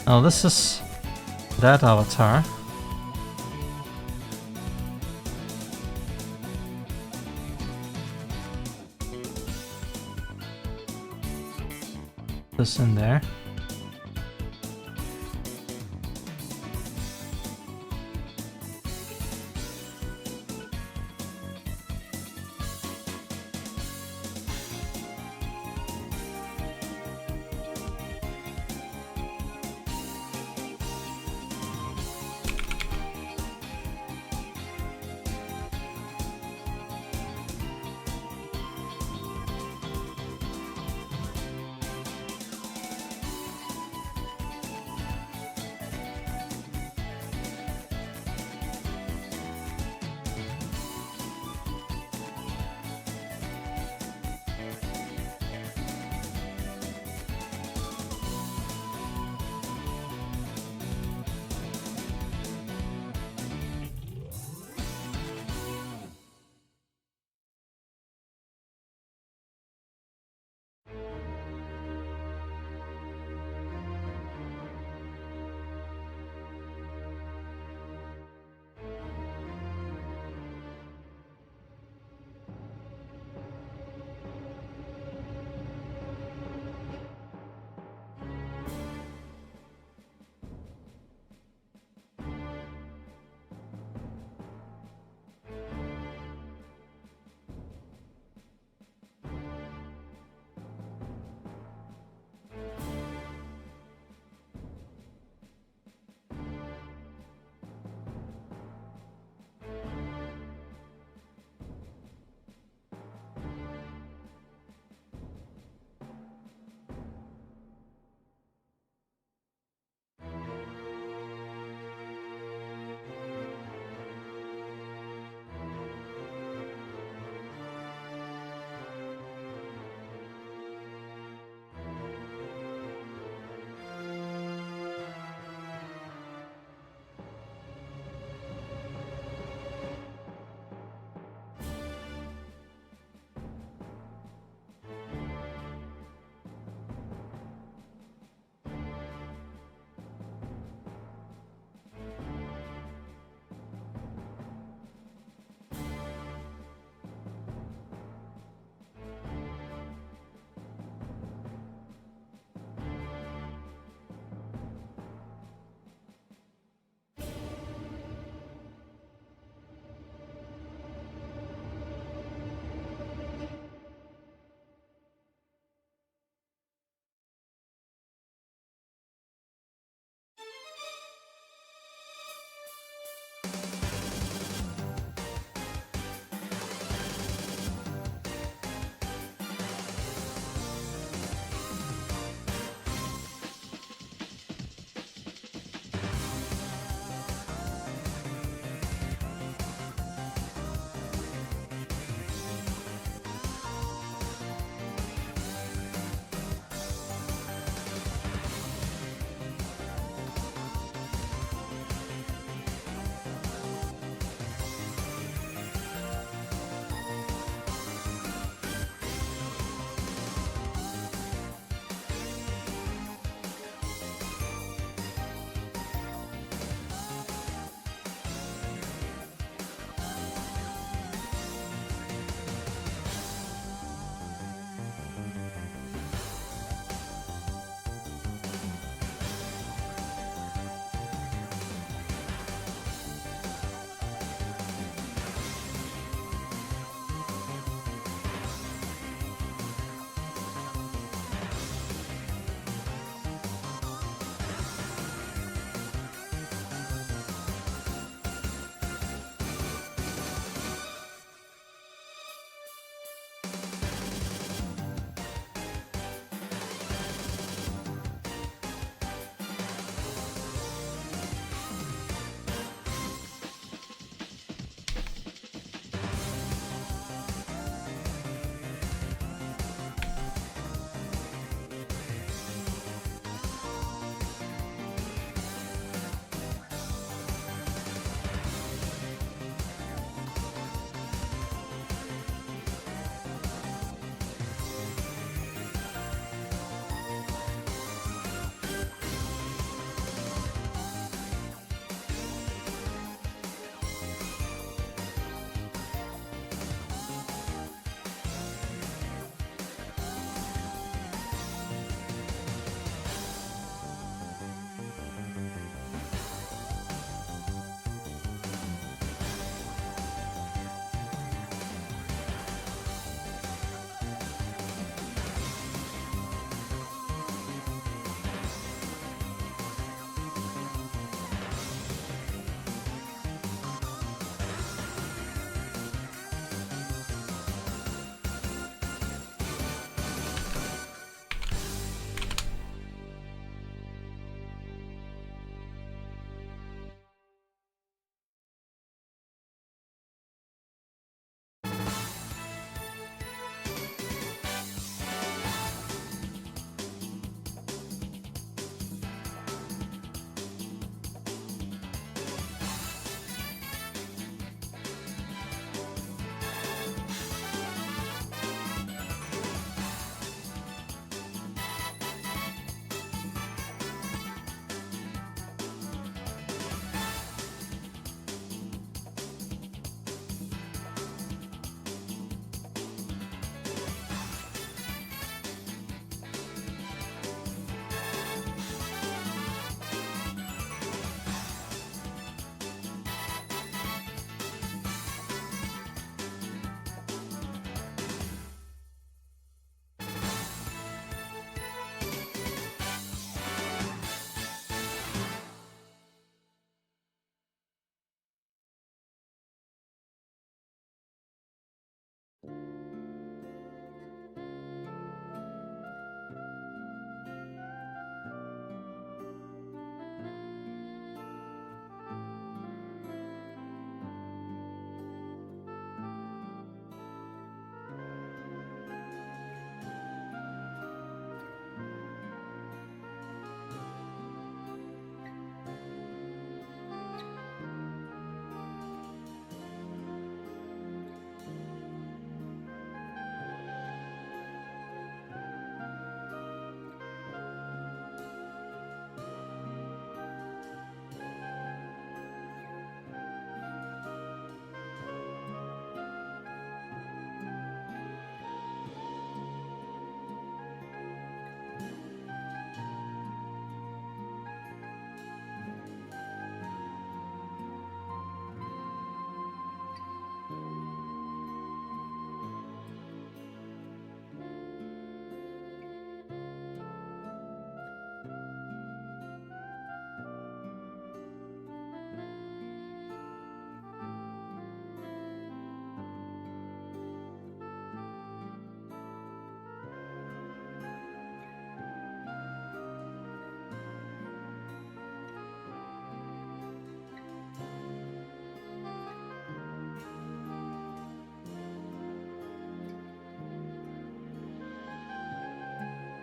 Now this is that avatar. This in there.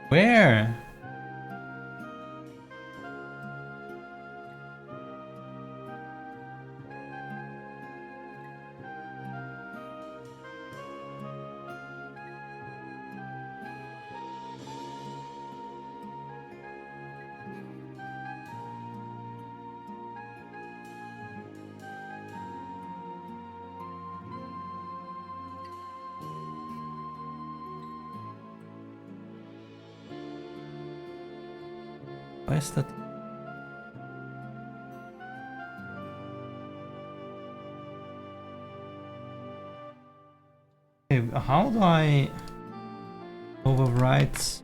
Where? Why is that? Okay, how do I overwrite?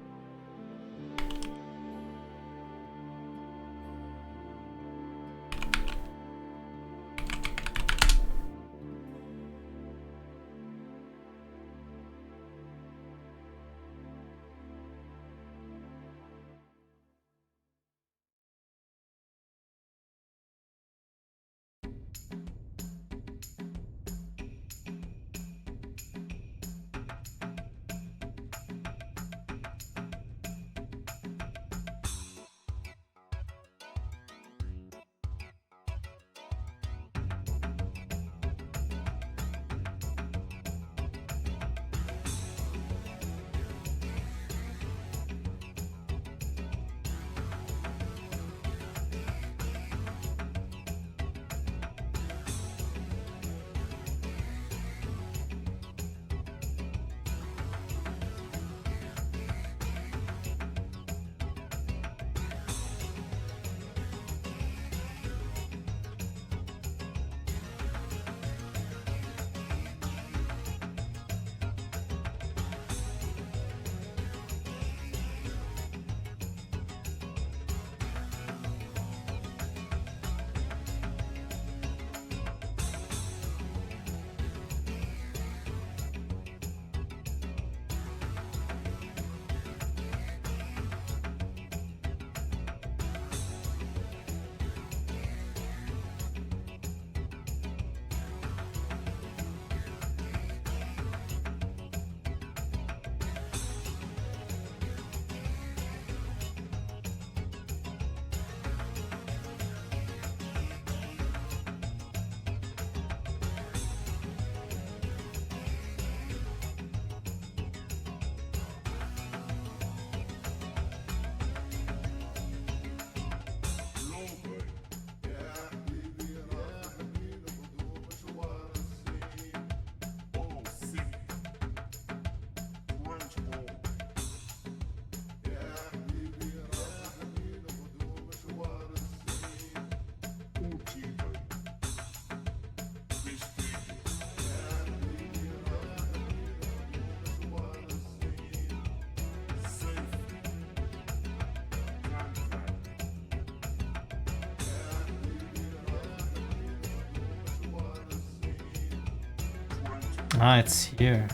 Ah, it's here.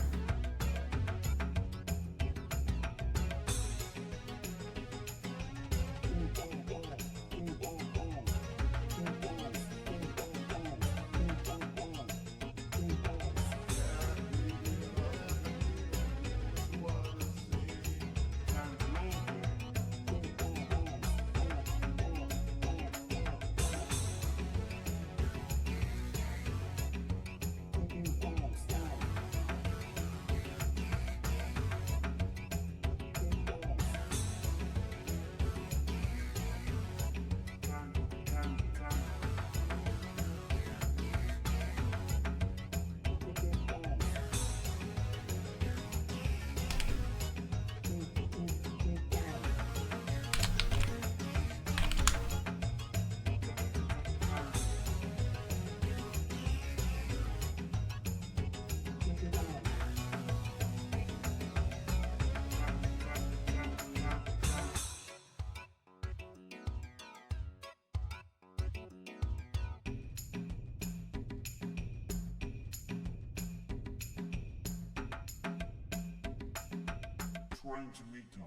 Trying to meet them.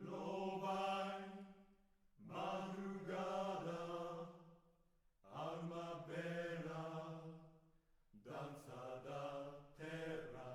Lo vai, madrugada, alma bella, danza da terra,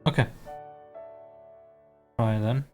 Okay. Try then.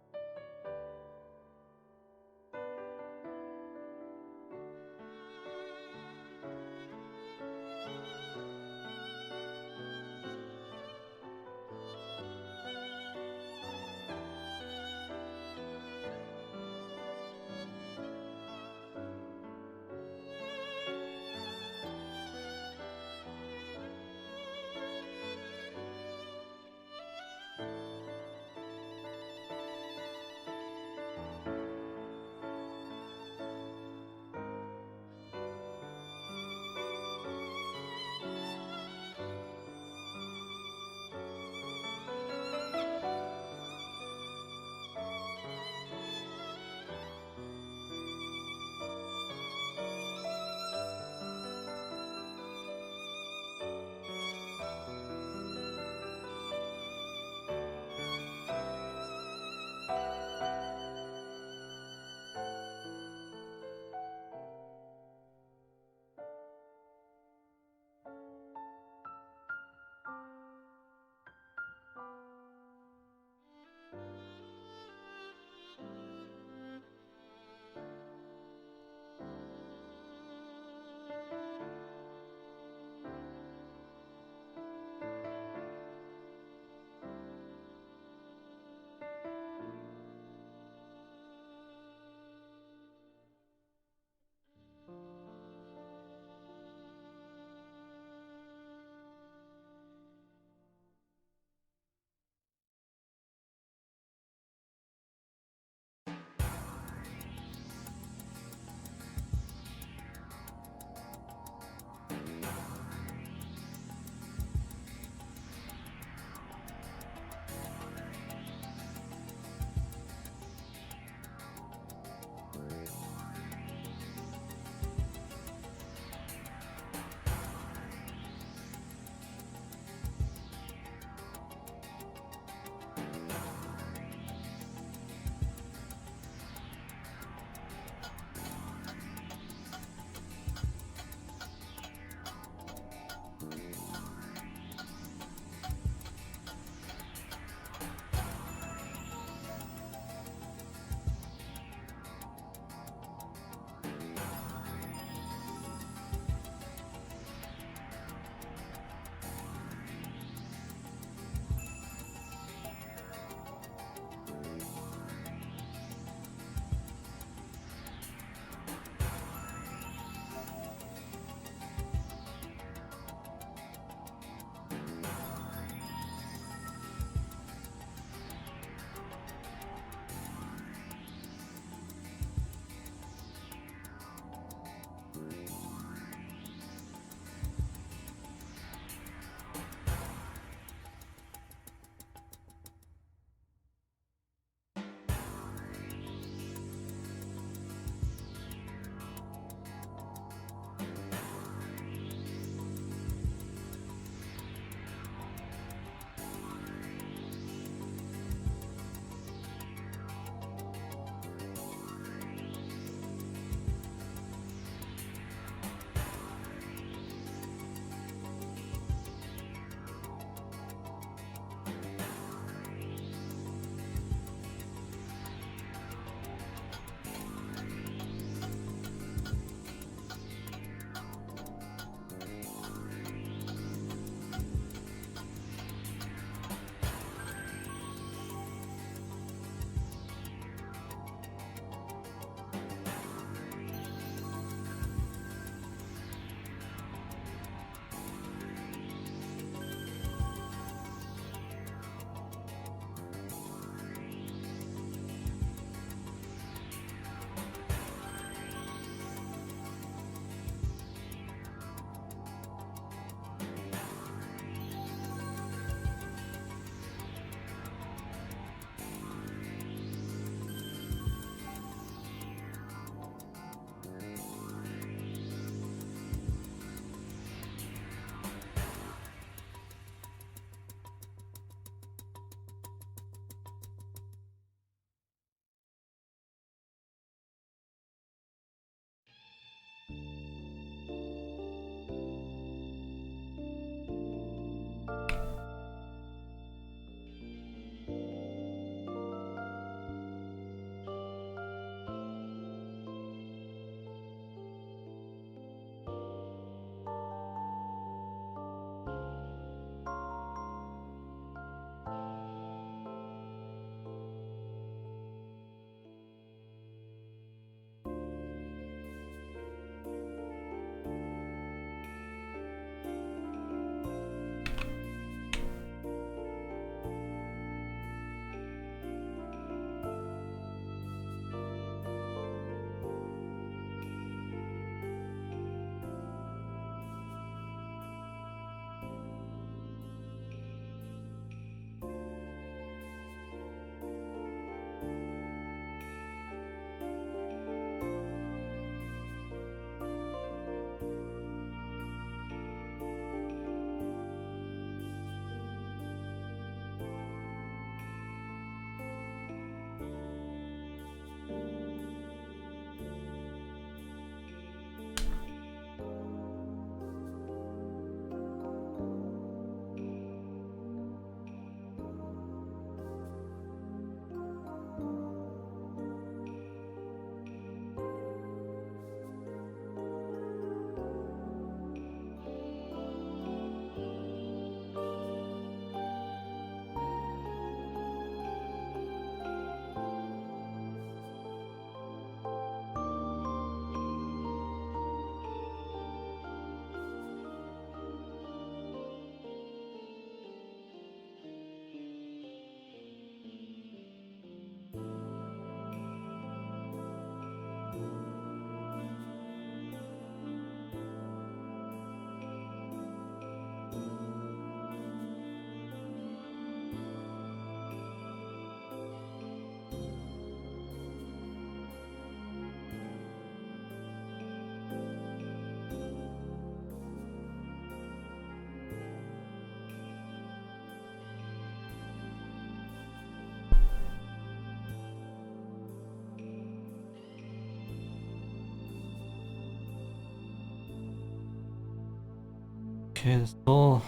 Okay, still.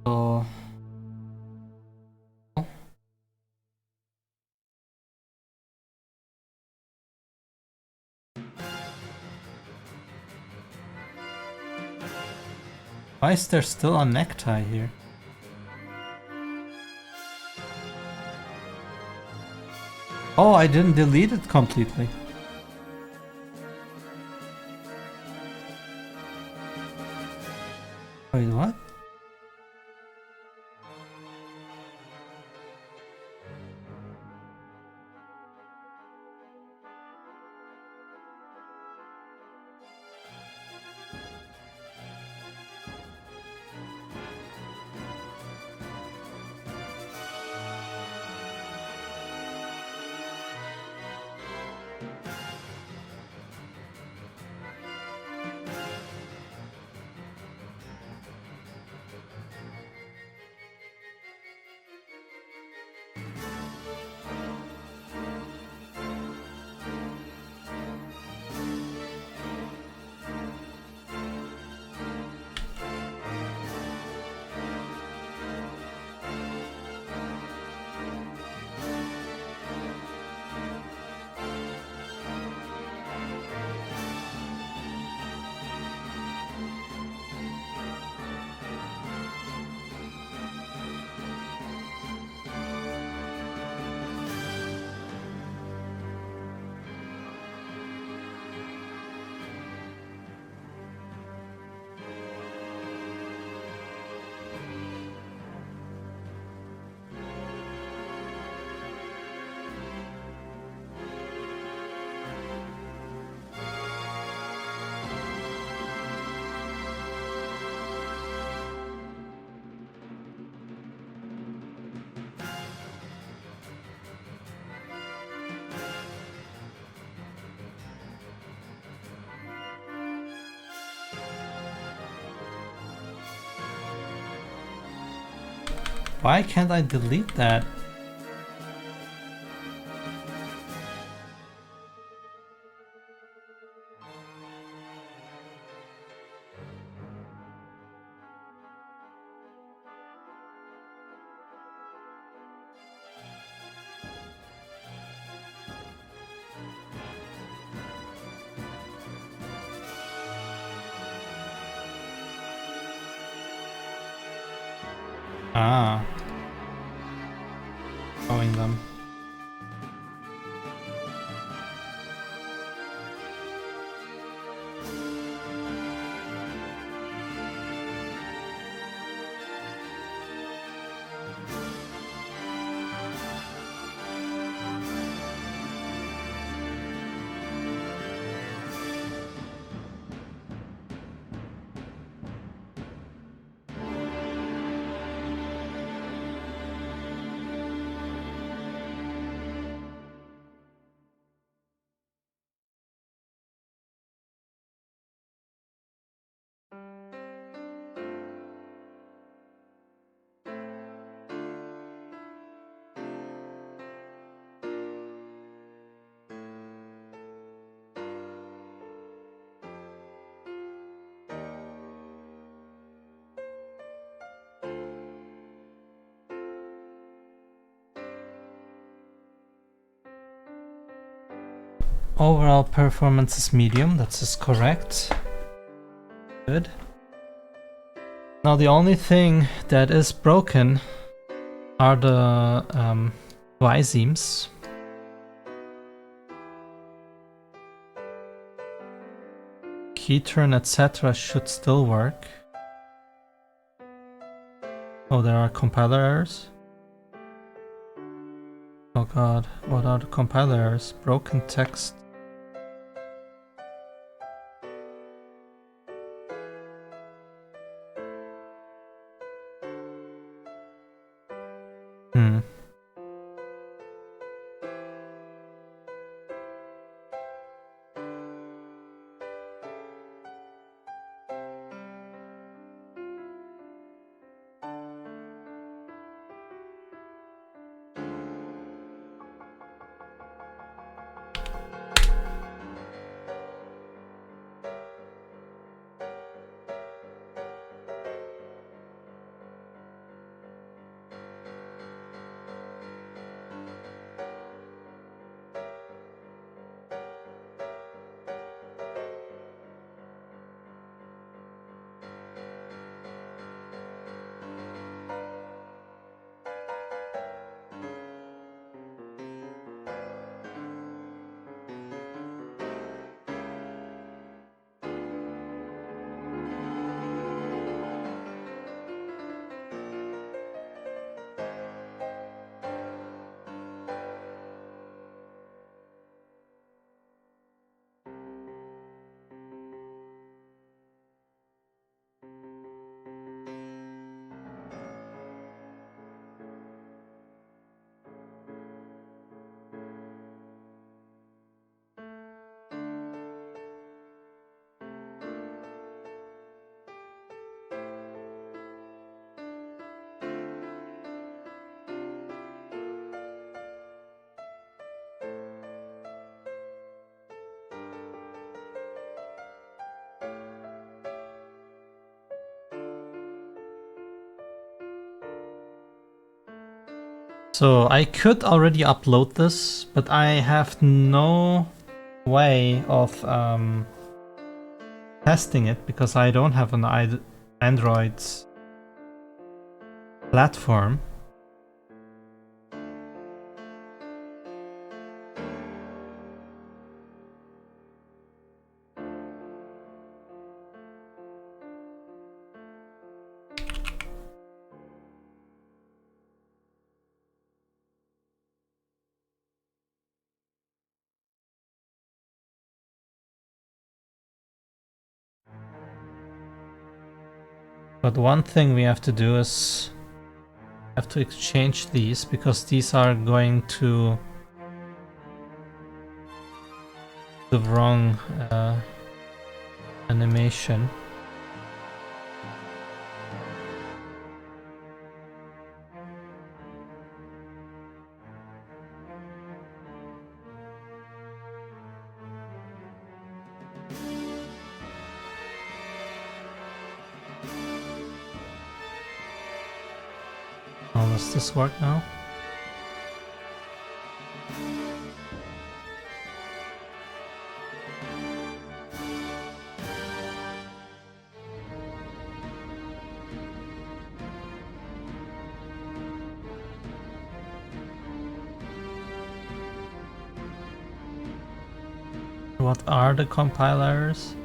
So. Why is there still a necktie here? Oh, I didn't delete it completely. Wait, what? Why can't I delete that? Ah. Showing them. Overall performance is medium, that's correct. Good. Now the only thing that is broken are the Y-seams. Key turn, etc. should still work. Oh, there are compiler errors. Oh god, what are the compiler errors? Broken text. Hmm. So I could already upload this, but I have no way of testing it because I don't have an Android platform. But one thing we have to do is have to exchange these because these are going to the wrong animation. Oh, does this work now? What are the compilers?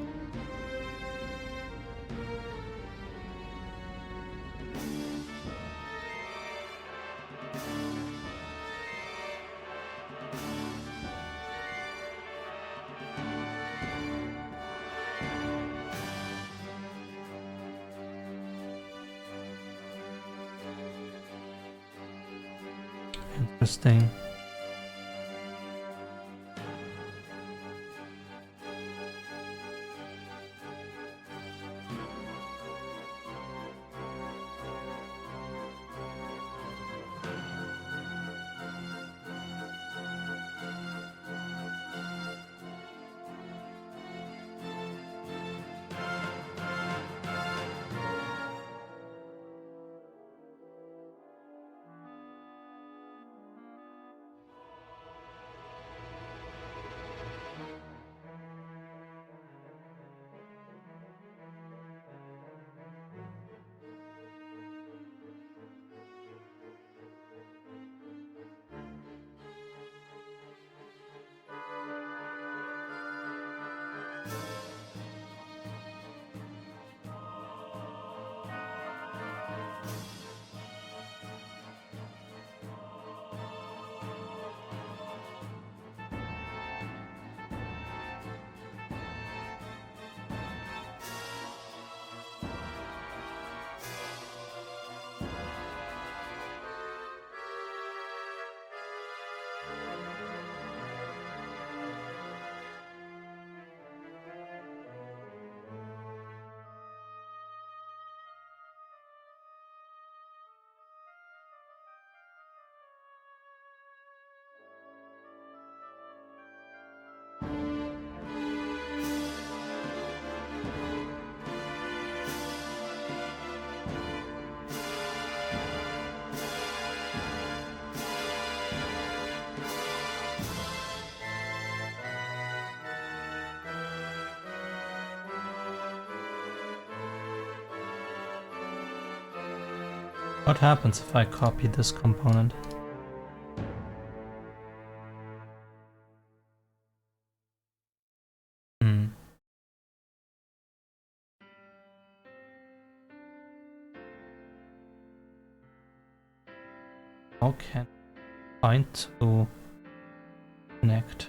Interesting. What happens if I copy this component? How can I find to connect?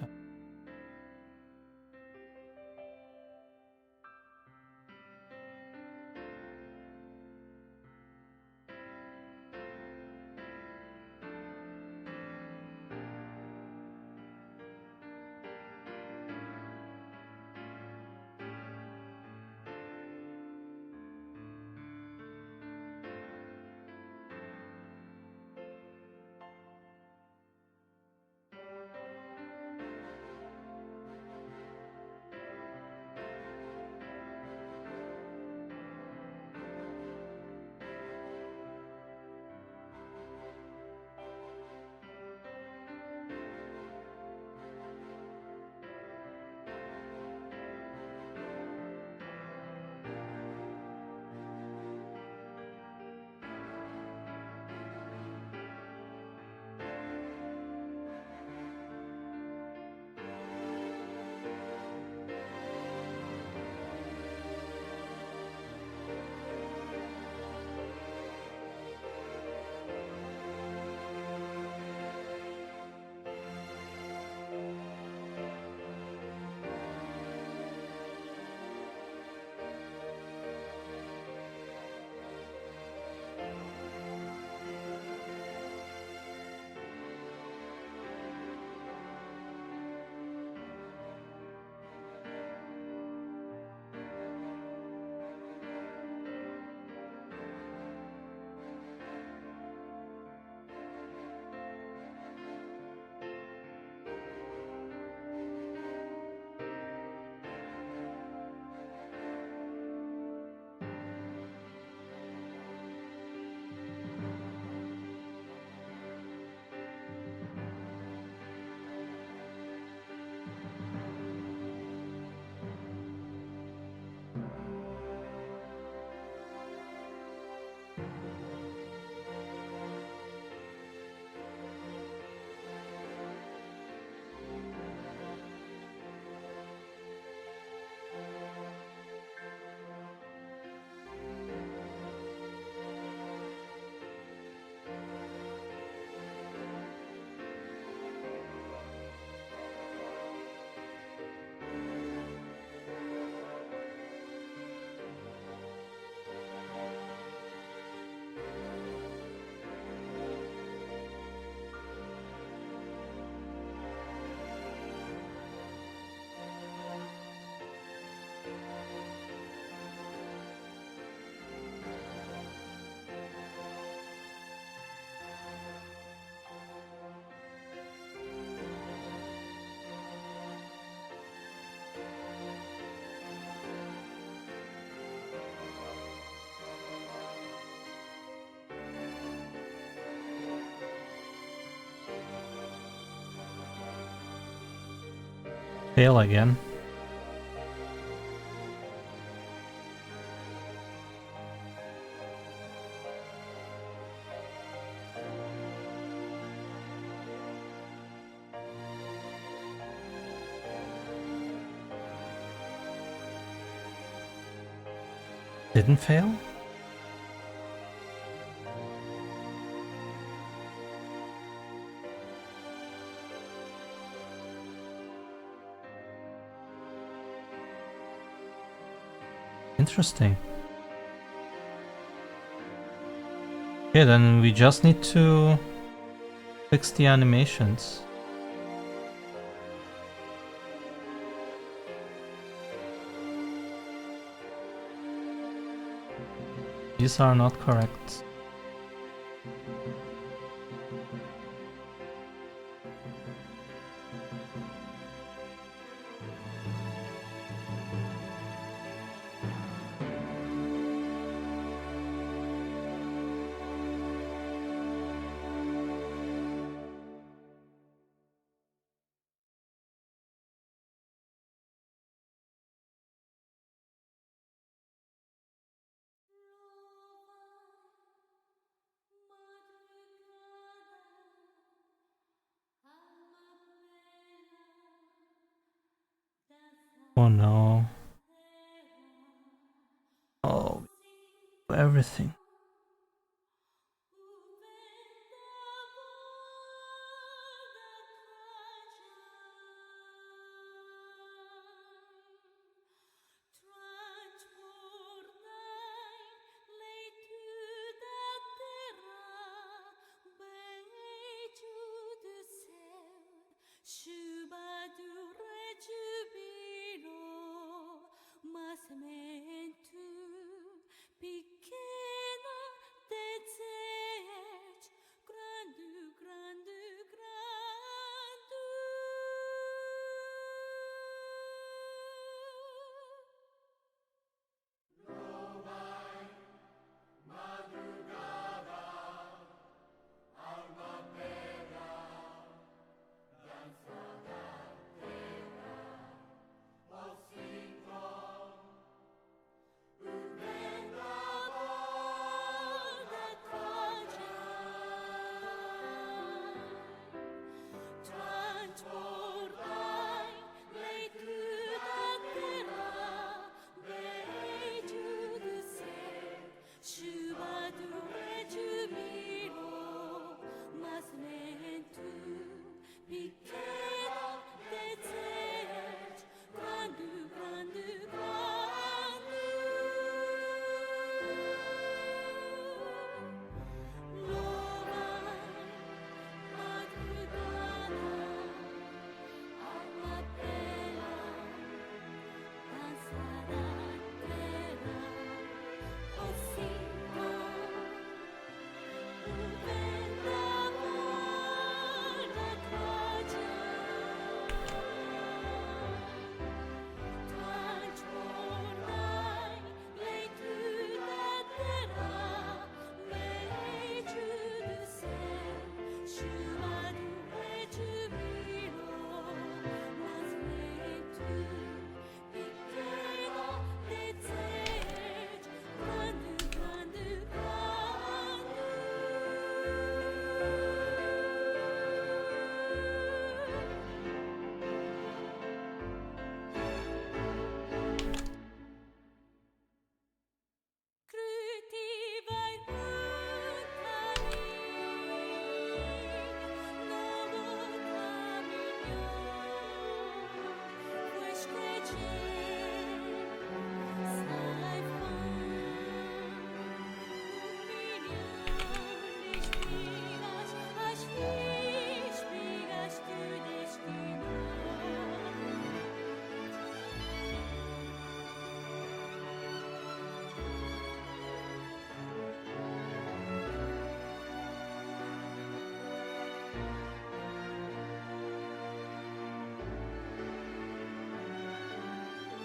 Fail again. Didn't fail? Interesting. Okay, then we just need to fix the animations. These are not correct. Oh no. Oh, everything.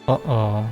Uh-oh.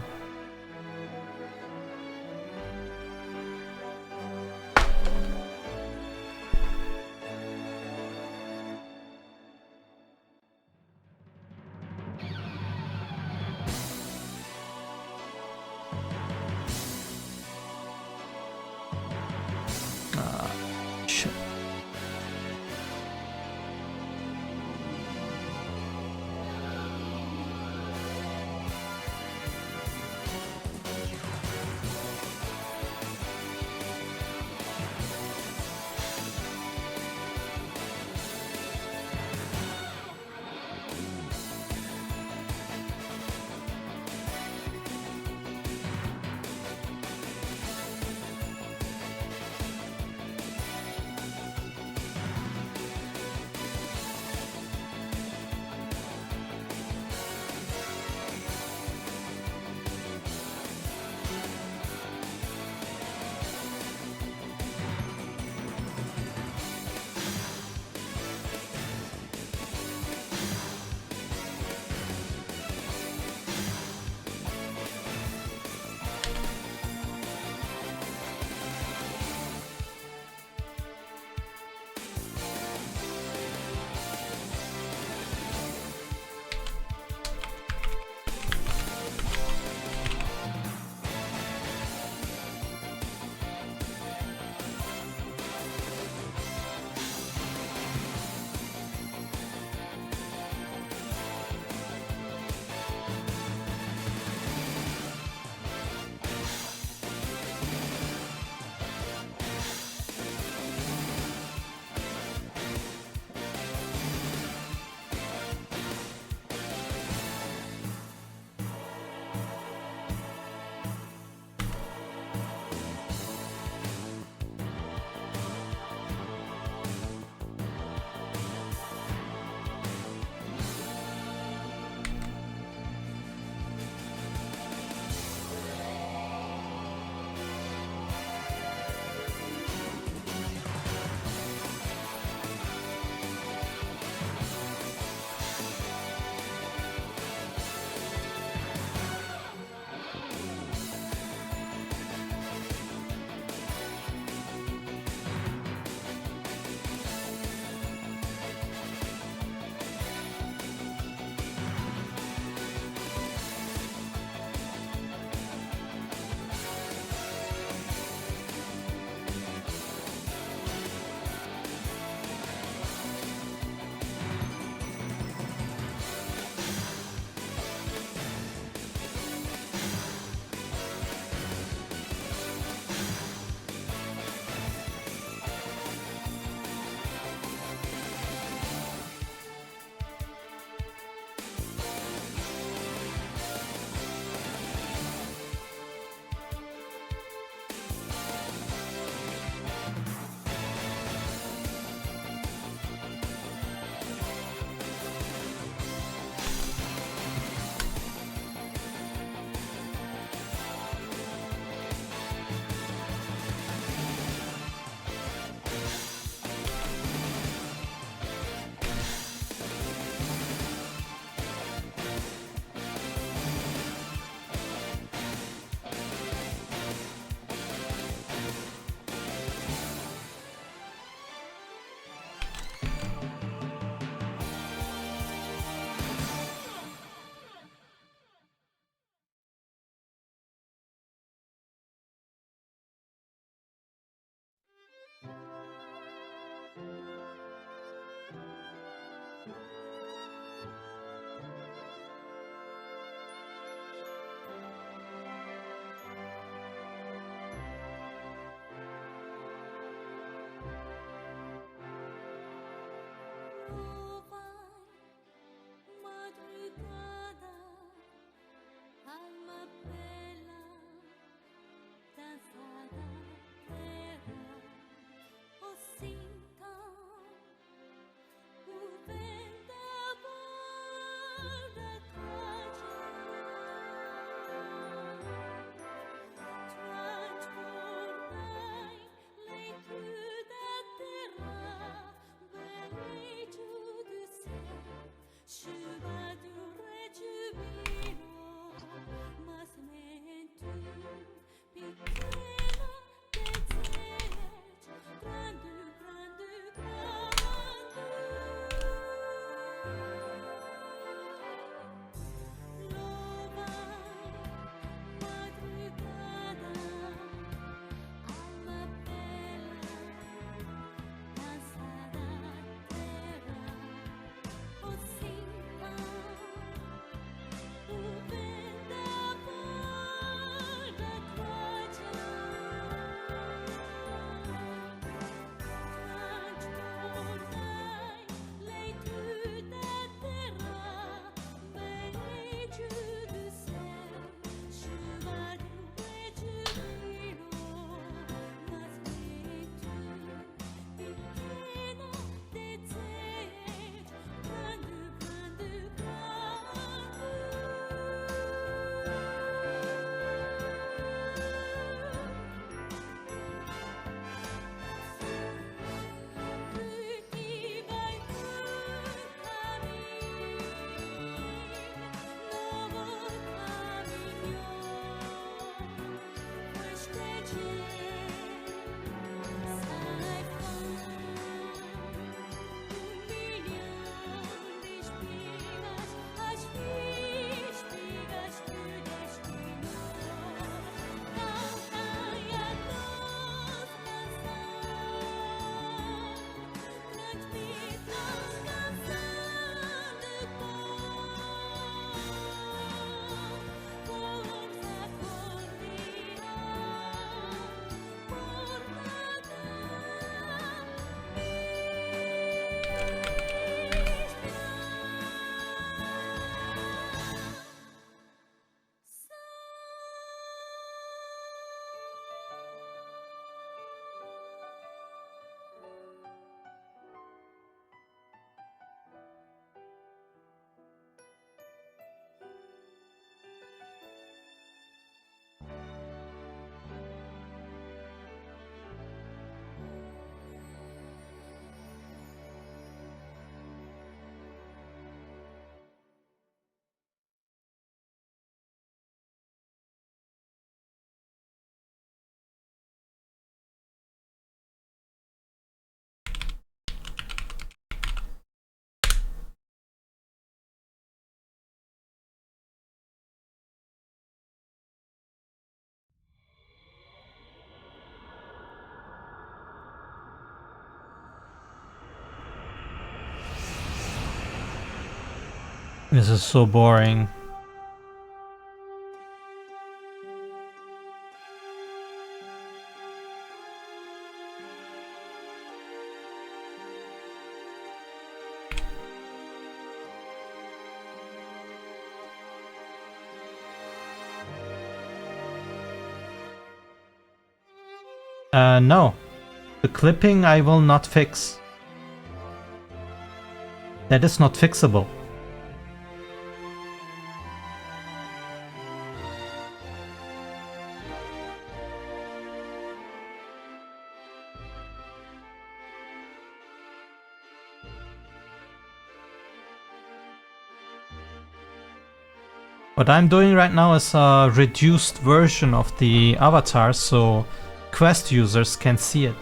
Madrugada, alma bella, danzada terra, o sinta, o vendaval da transbordai leitura da terra, beijo do céu. Chuva do rejubilo, mas nem tu, pequena desejo, grande, grande, grande. Louva, madrugada, alma bela, dançada terra. O sinta, o vendaval da transbordai leitura da terra, beijo do céu, chuva do rejubilo, mas nem tu, pequena desejo, grande, grande, grande. Vai por caminho, novo caminho, festejar, sai fora, milhão de espigas, as espigas do destino, cantai a doce canção, transmitam canção de força This is so boring. No. The clipping I will not fix. That is not fixable. What I'm doing right now is a reduced version of the avatar, so Quest users can see it.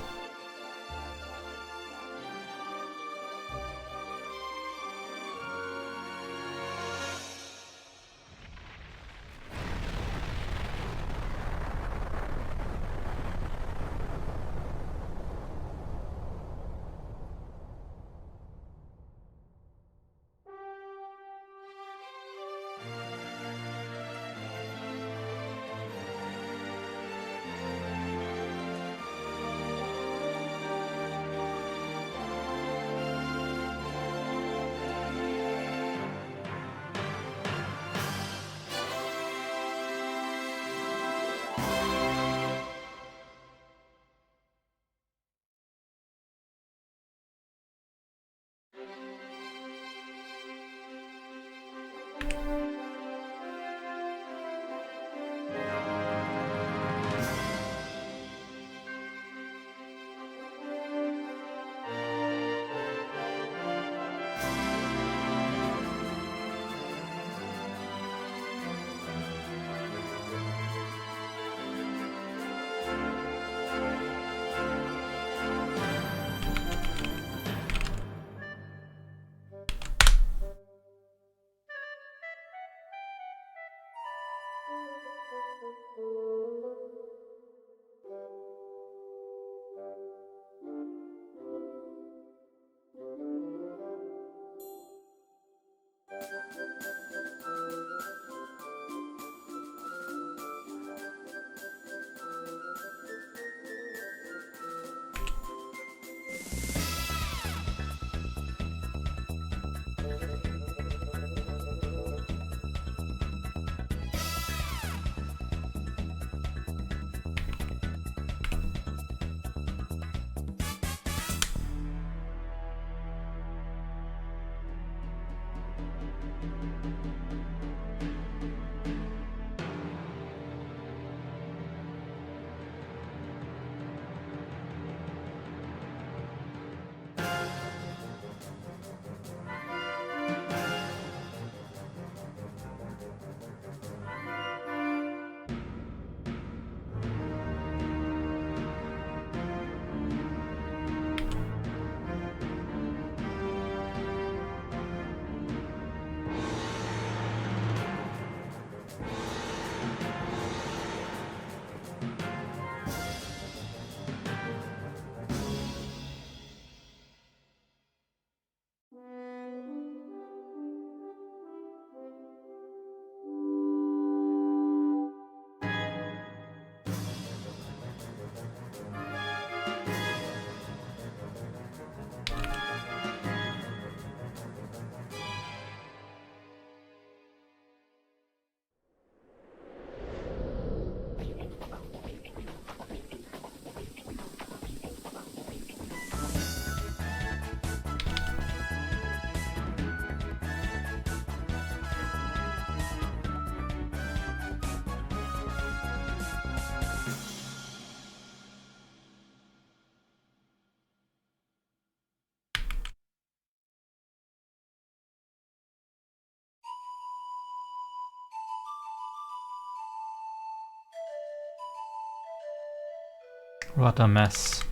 What a mess.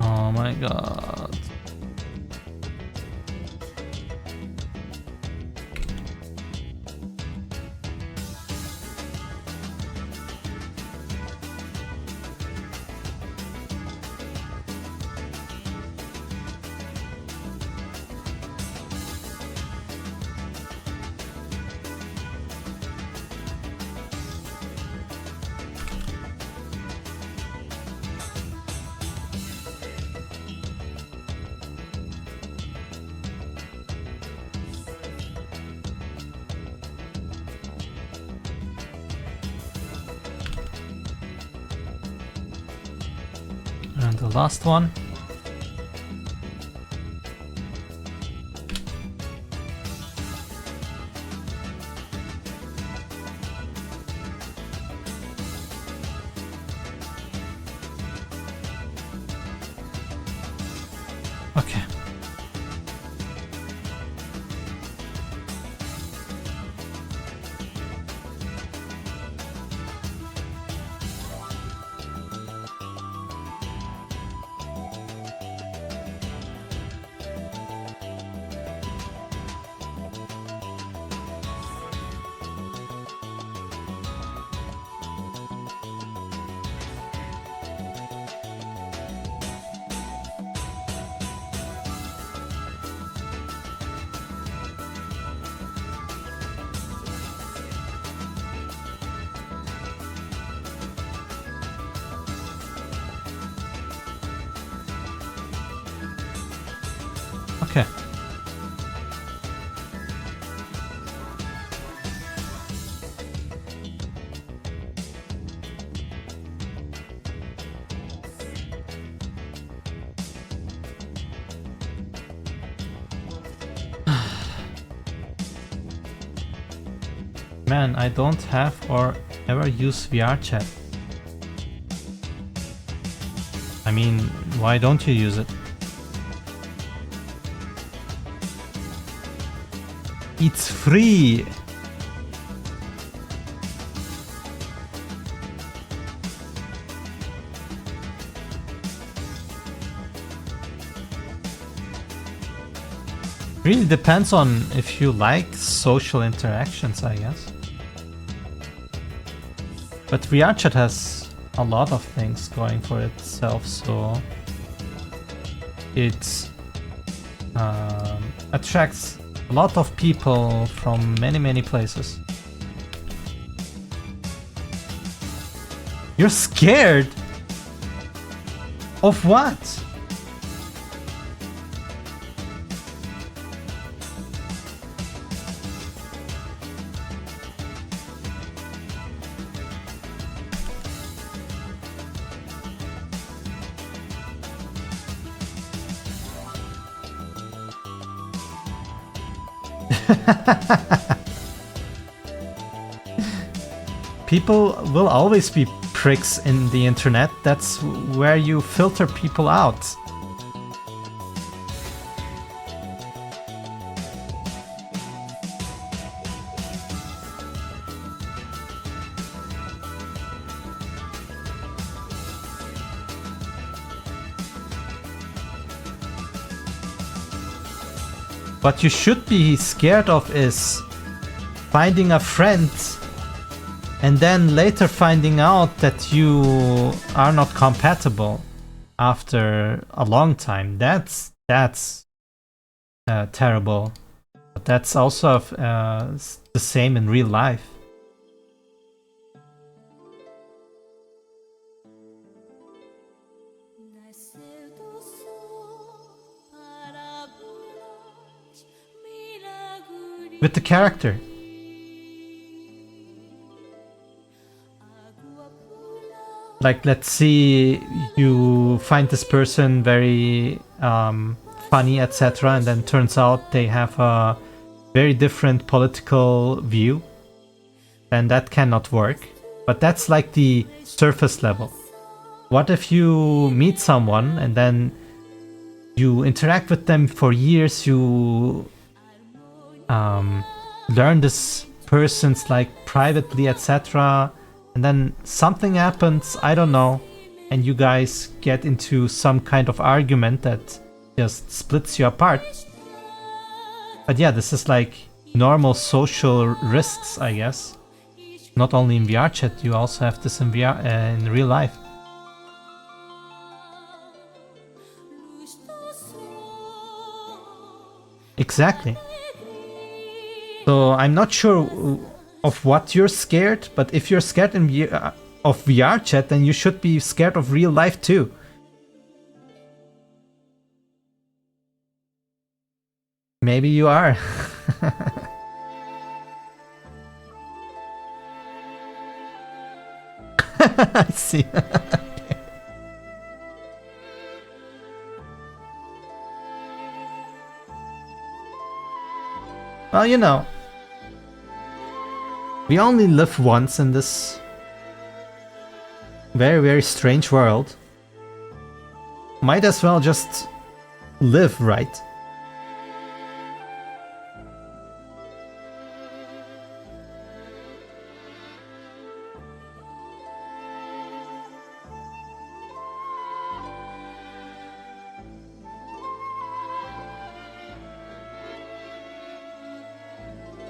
Oh my god. And the last one. Okay. Okay. Man, I don't have or ever use VRChat. I mean, why don't you use it? It's free! Really depends on if you like social interactions, I guess. But VRChat has a lot of things going for itself, so it attracts a lot of people from many places. You're scared? Of what? People will always be pricks in the internet. That's where you filter people out. What you should be scared of is finding a friend and then later finding out that you are not compatible after a long time. That's terrible. But that's also the same in real life. Nasceu do sol para voar, milagre. With the character. Like, let's see, you find this person very funny, etc., and then turns out they have a very different political view. Then that cannot work. But that's like the surface level. What if you meet someone and then you interact with them for years, you learn this person's like privately, etc., and then something happens, I don't know, and you guys get into some kind of argument that just splits you apart. But yeah, this is like normal social risks, I guess. Not only in VRChat, you also have this in in real life. Exactly. So I'm not sure of what you're scared, but if you're scared of VRChat, then you should be scared of real life too. Maybe you are. I see. Well, you know, we only live once in this very strange world. Might as well just live, right?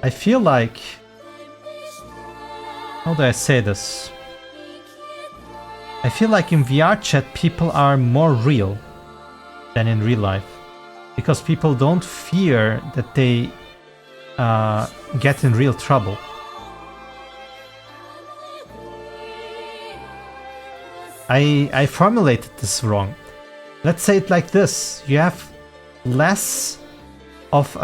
I feel like... How do I say this? I feel like in VRChat people are more real than in real life. Because people don't fear that they get in real trouble. I formulated this wrong. Let's say it like this. You have less of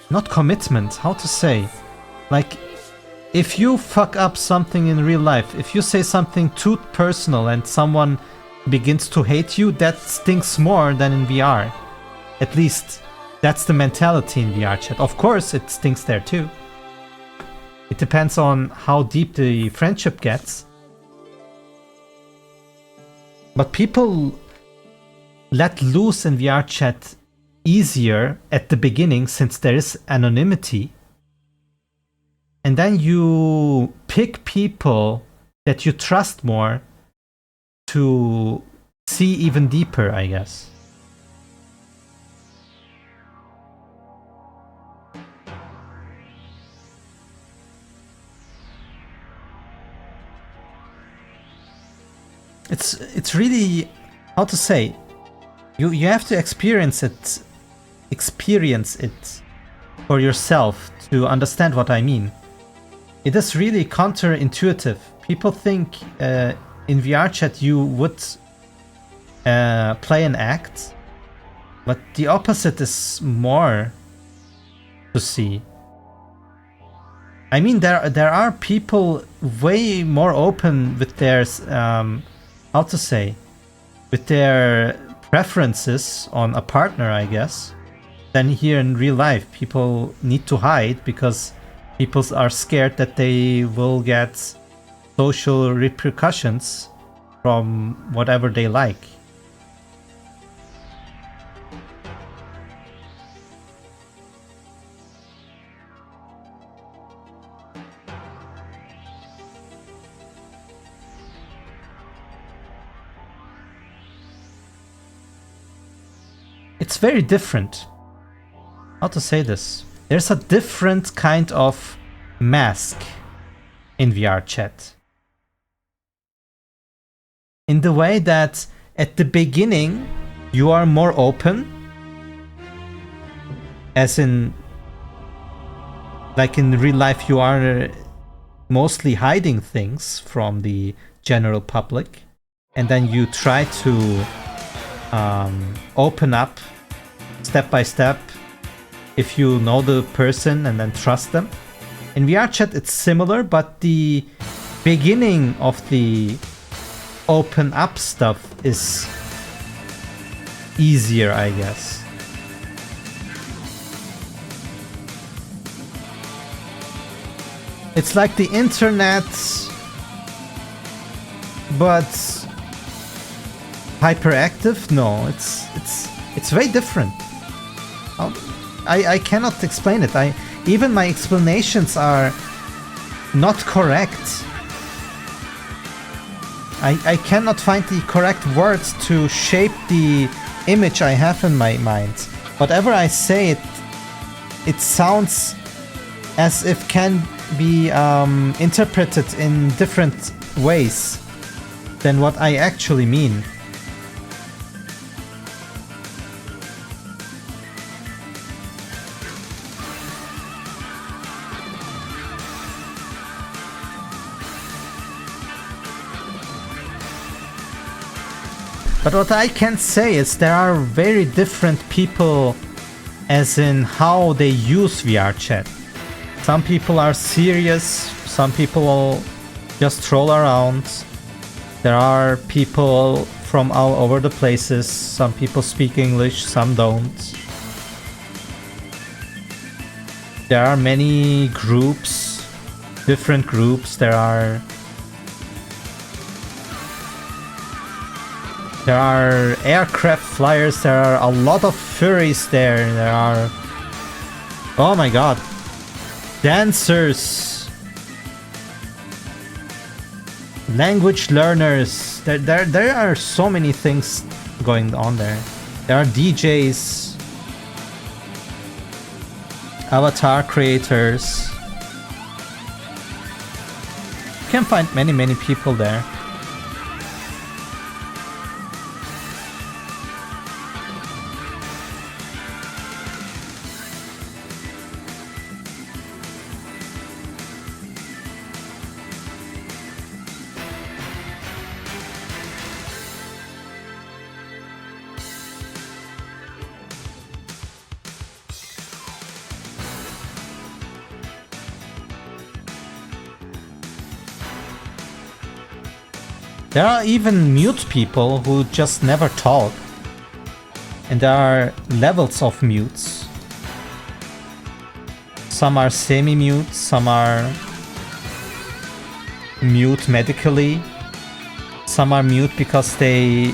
not commitment, how to say, like, if you fuck up something in real life, if you say something too personal and someone begins to hate you, that stings more than in VR. At least that's the mentality in VRChat. Of course it stinks there too. It depends on how deep the friendship gets. But people let loose in VRChat easier at the beginning since there is anonymity. And then you pick people that you trust more to see even deeper, I guess. It's really, how to say, you have to experience it for yourself to understand what I mean. It is really counterintuitive. People think in VRChat you would play an act, but the opposite is more to see. I mean, there are people way more open with their how to say, with their preferences on a partner, I guess, than here in real life. People need to hide because people are scared that they will get social repercussions from whatever they like. It's very different. How to say this? There's a different kind of mask in VRChat. In the way that at the beginning you are more open, as in, like in real life you are mostly hiding things from the general public, and then you try to open up step by step if you know the person and then trust them. In VRChat it's similar, but the beginning of the open up stuff is easier, I guess. It's like the internet, but hyperactive? No, it's very different. I cannot explain it. Even my explanations are not correct. I cannot find the correct words to shape the image I have in my mind. Whatever I say, it sounds as if can be interpreted in different ways than what I actually mean. But what I can say is there are very different people as in how they use VRChat. Some people are serious, some people just troll around. There are people from all over the places, some people speak English, some don't. There are many groups, different groups. There are aircraft flyers, there are a lot of furries there, there are, oh my god, dancers, language learners, there are so many things going on there. There are DJs, avatar creators. You can find many people there. There are even mute people who just never talk. And there are levels of mutes. Some are semi-mute, some are mute medically. Some are mute because they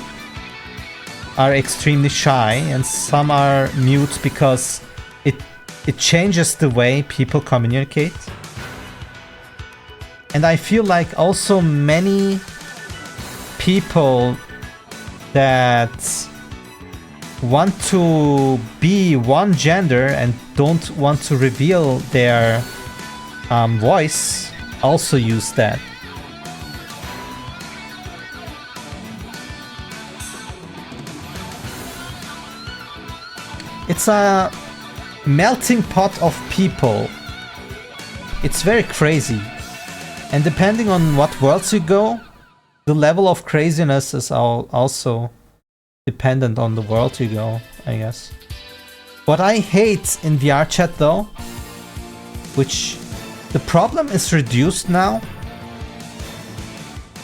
are extremely shy, and some are mute because it changes the way people communicate. And I feel like also many people that want to be one gender and don't want to reveal their voice also use that. It's a melting pot of people. It's very crazy. And depending on what worlds you go, the level of craziness is also dependent on the world you go, I guess. What I hate in VRChat though, which the problem is reduced now,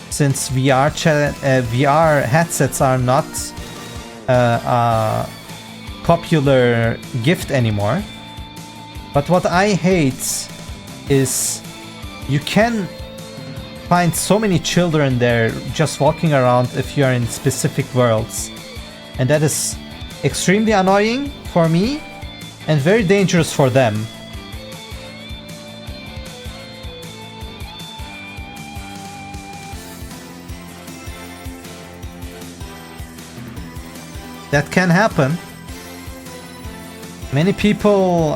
since VR headsets are not a popular gift anymore. But what I hate is you can find so many children there just walking around if you are in specific worlds. And that is extremely annoying for me and very dangerous for them. That can happen. Many people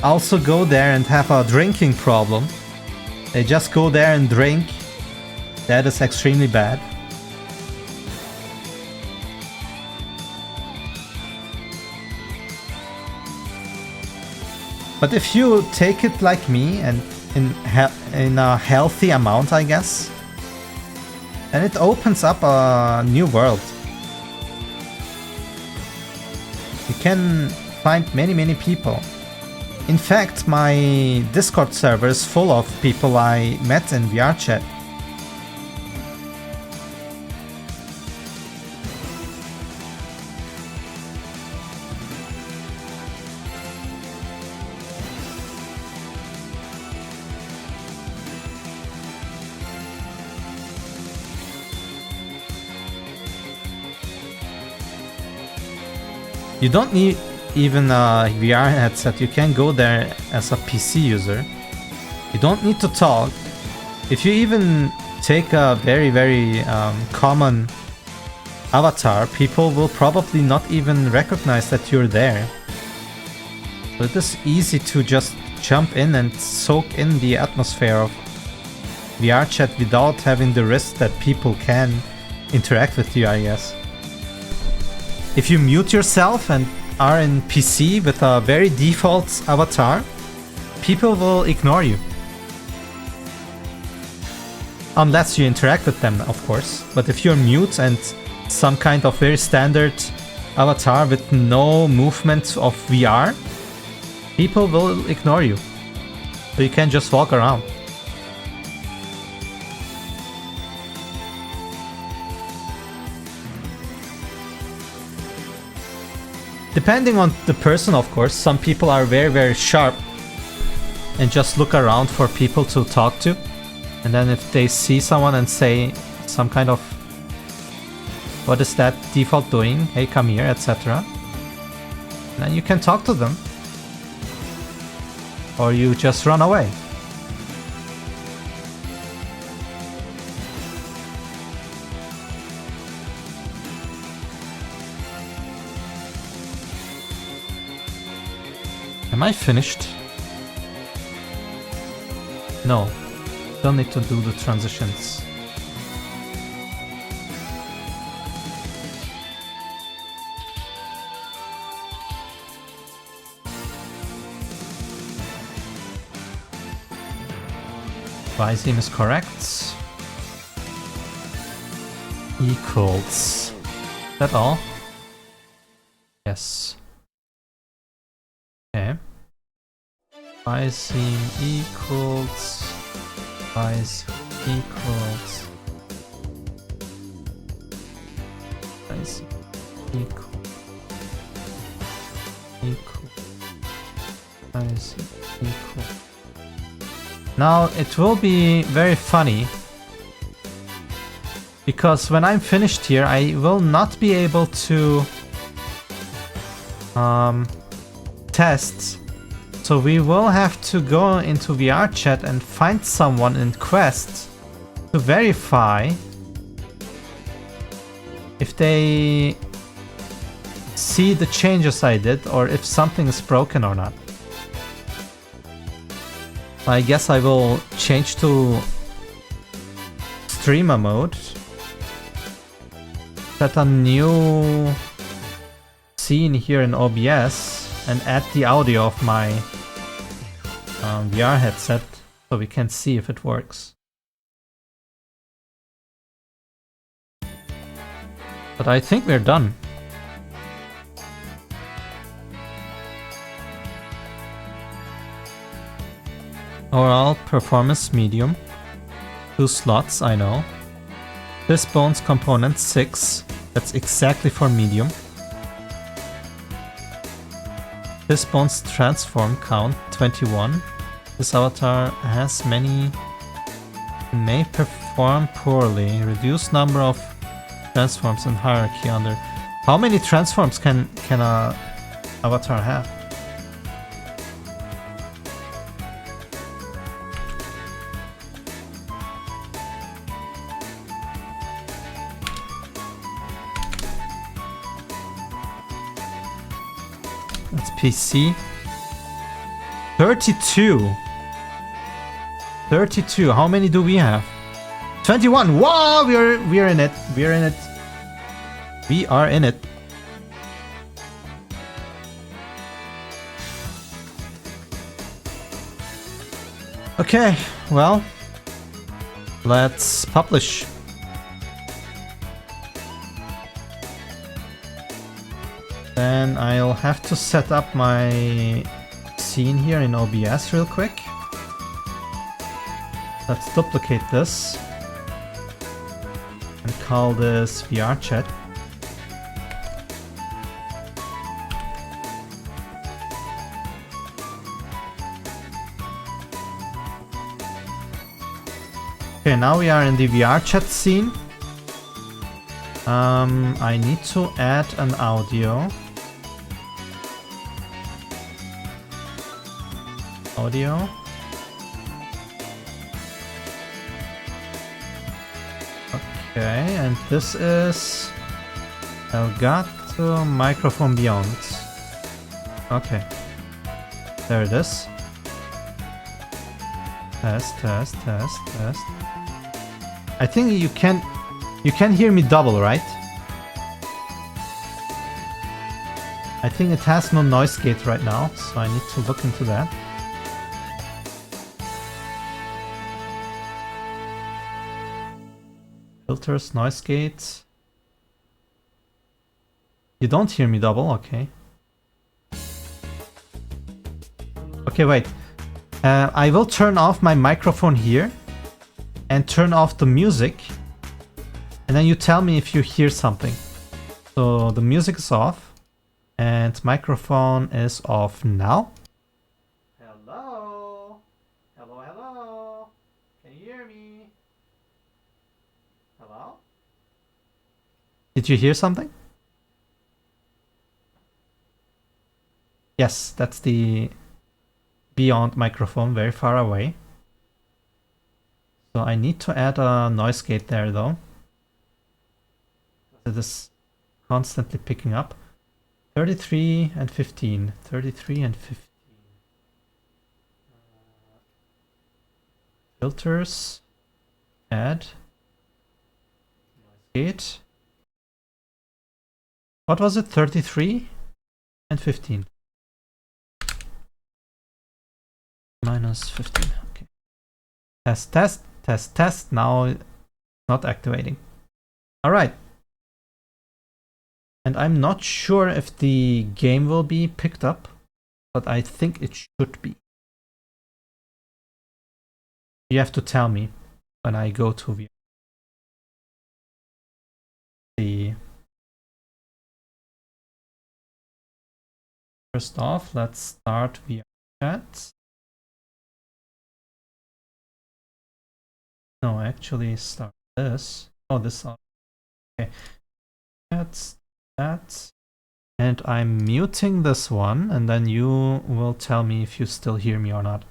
also go there and have a drinking problem. They just go there and drink. That is extremely bad. But if you take it like me and in a healthy amount, I guess, then it opens up a new world. You can find many people. In fact, my Discord server is full of people I met in VRChat. You don't need even a VR headset, you can go there as a PC user. You don't need to talk. If you even take a very common avatar, people will probably not even recognize that you're there. So it is easy to just jump in and soak in the atmosphere of VRChat without having the risk that people can interact with you, I guess. If you mute yourself and are in PC with a very default avatar, people will ignore you. Unless you interact with them, of course. But if you're mute and some kind of very standard avatar with no movement of VR, people will ignore you. So you can just walk around. Depending on the person, of course, some people are very sharp and just look around for people to talk to. And then if they see someone and say some kind of, what is that default doing? Hey, come here, etc. Then you can talk to them. Or you just run away. Am I finished? No. Don't need to do the transitions. Visime is correct. Equals. Is that all? Yes. Okay. Visime equals. Visime equals. minus equal minus equal. Now it will be very funny because when I'm finished here I will not be able to test, so we will have to go into VRChat and find someone in Quest to verify if they see the changes I did or if something is broken or not. I guess I will change to streamer mode, set a new scene here in OBS and add the audio of my VR headset so we can see if it works. But I think we're done. Overall performance medium. 2 slots, I know. This bones component 6. That's exactly for medium. This bones transform count 21. This avatar has many. May perform poorly. Reduce number of transforms and hierarchy under. How many transforms can a avatar have? That's PC. 32. 32. How many do we have? 21. Wow, we're in it. We're in it. We are in it. Okay, well, let's publish. Then I'll have to set up my scene here in OBS real quick. Let's duplicate this and call this VRChat. Okay, now we are in the VRChat scene. I need to add an audio. Audio. Okay, and this is Elgato microphone beyond. Okay, there it is. Test, test, test, test. I think you can hear me double, right? I think it has no noise gate right now, so I need to look into that. Filters, noise gate. You don't hear me double, okay. Okay, wait. I will turn off my microphone here and turn off the music. And then you tell me if you hear something. So the music is off and microphone is off now. Hello? Hello, hello? Can you hear me? Hello? Did you hear something? Yes, that's the beyond microphone, very far away. So I need to add a noise gate there though. It is constantly picking up. 33 and 15. 33 and 15. Filters. Add. Noise gate. What was it? 33 and 15. Minus 15. Okay. Test, test, test, test. Now it's not activating. Alright. And I'm not sure if the game will be picked up, but I think it should be. You have to tell me when I go to the First off, let's start VRChat. No, actually start this. Oh, this. Okay. That's that. And I'm muting this one, and then you will tell me if you still hear me or not.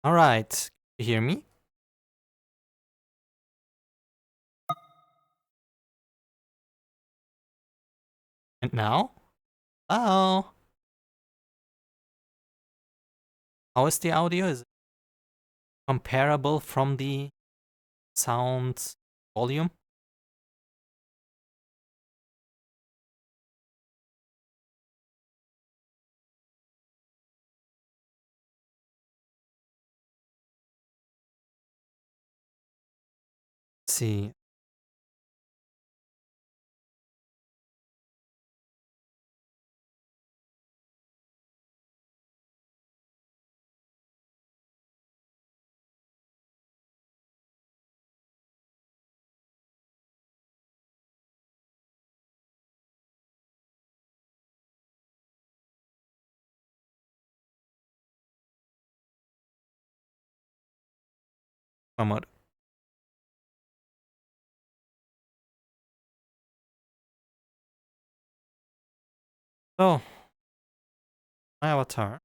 All right, you hear me? And now? Hello? How is the audio? Is it comparable from the sound volume? Let's see. Mahmoud. So, my avatar.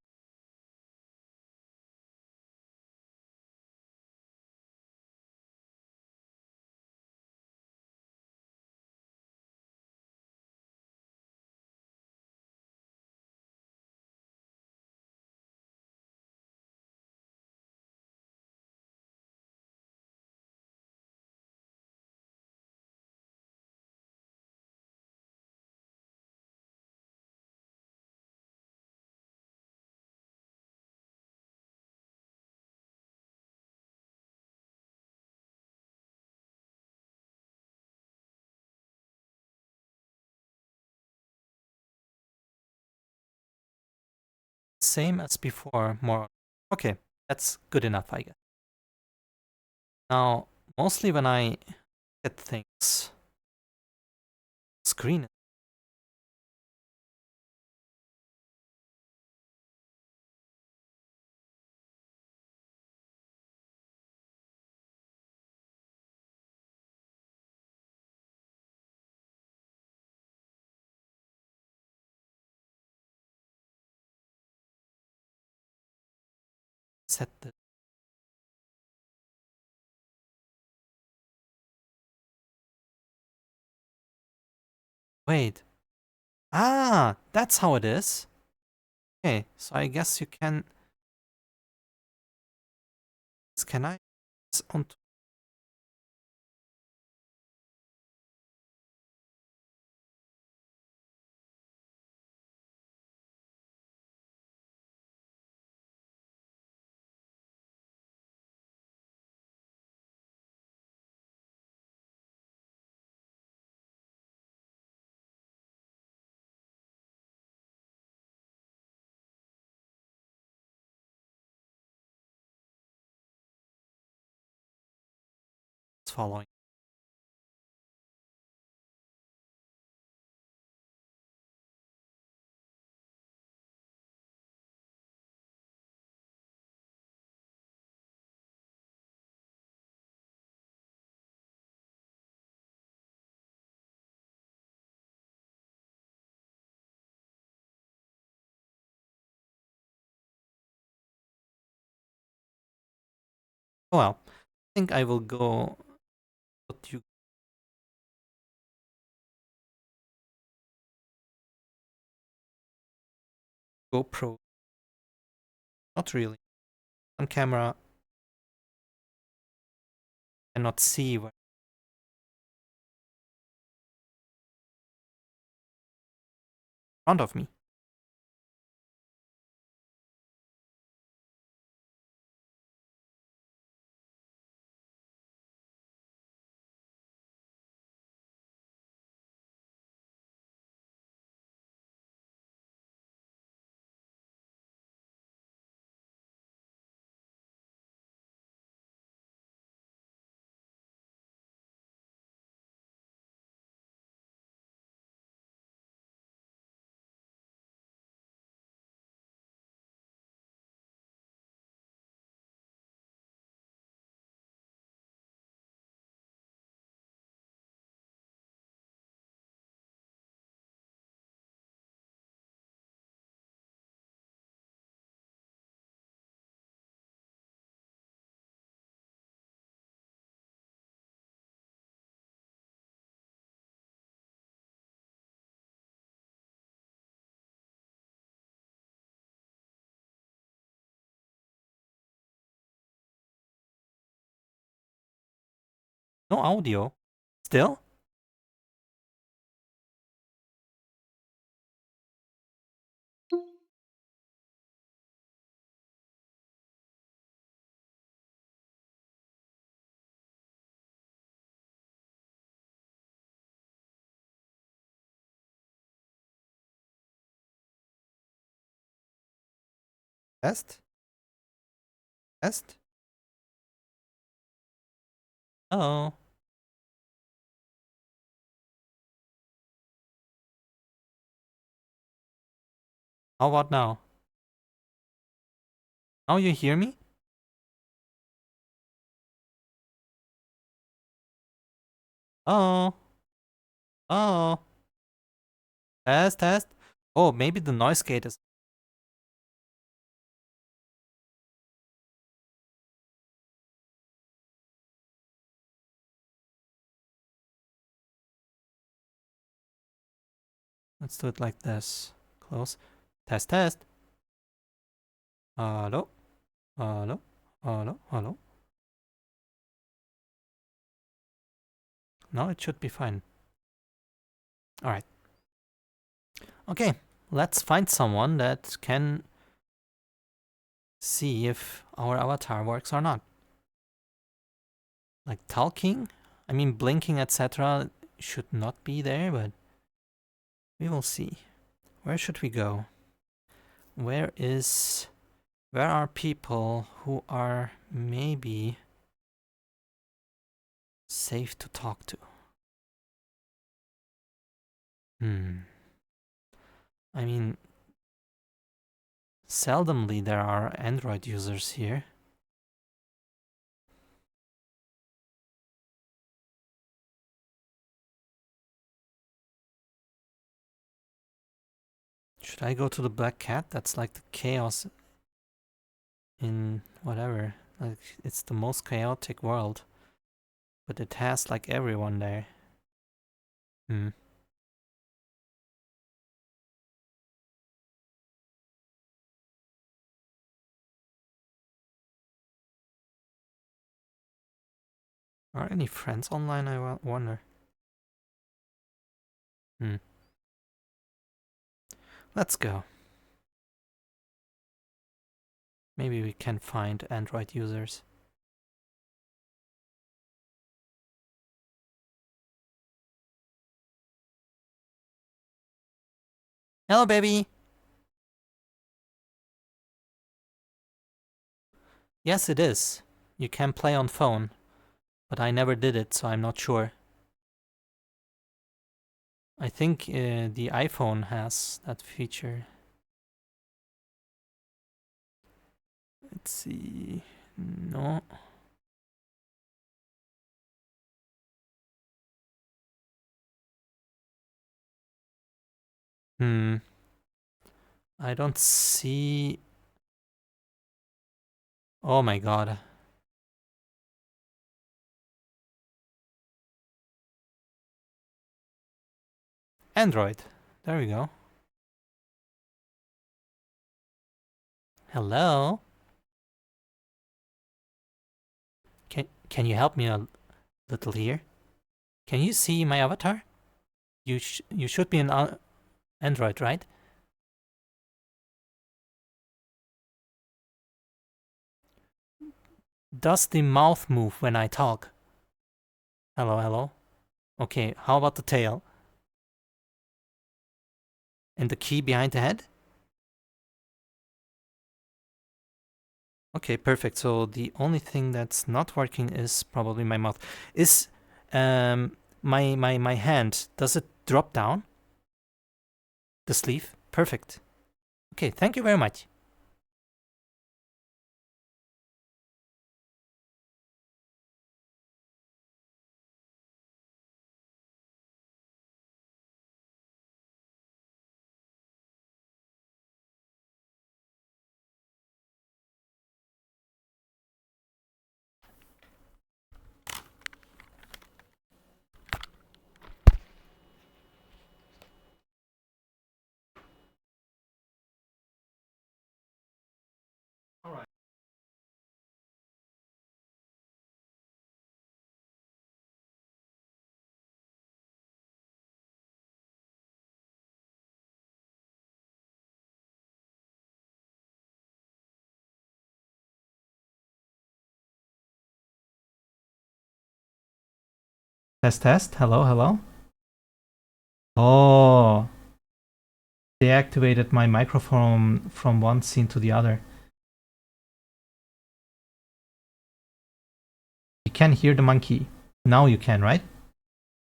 Same as before, more. Okay, that's good enough, I guess. Now, mostly when I get things, screen set the wait. Ah, that's how it is. Okay, so I guess you can. Can I on following? Oh well, I think I will go. What you GoPro? Not really. On camera, cannot see where in front of me. No audio. Still? Test? Test? Oh. How about now? Now you hear me? Oh. Oh. Test, test. Oh, maybe the noise gate is. Let's do it like this. Close. Test, test. Hello? Hello? Hello? Hello? Now it should be fine. Alright. Okay, let's find someone that can see if our avatar works or not. Like talking? I mean, blinking, etc. should not be there, but we will see. Where should we go? Where are people who are maybe safe to talk to? I mean, seldomly there are Android users here. Should I go to the Black Cat? That's like the chaos in whatever. Like, it's the most chaotic world. But it has like everyone there. Are any friends online, I wonder? Let's go. Maybe we can find Android users. Hello, baby! Yes, it is. You can play on phone. But I never did it, so I'm not sure. I think the iPhone has that feature. Let's see. No. I don't see. Oh my god. Android. There we go. Hello. Can you help me a little here? Can you see my avatar? You should be an Android, right? Does the mouth move when I talk? Hello, hello. Okay, how about the tail? And the key behind the head? Okay, perfect. So the only thing that's not working is probably my mouth. Is my hand, does it drop down? The sleeve? Perfect. Okay, thank you very much. Test, test. Hello, hello. Oh, deactivated my microphone from one scene to the other. You can hear the monkey. Now you can, right?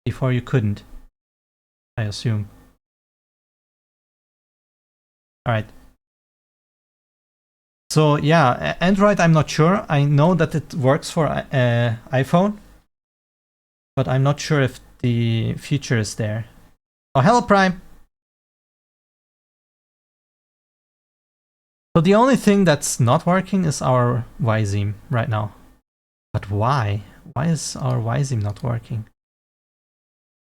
Before you couldn't, I assume. Alright. So yeah, Android, I'm not sure. I know that it works for iPhone, but I'm not sure if the feature is there. Oh, hello, Prime. So the only thing that's not working is our YZeem right now. But why? Why is our YZeem not working?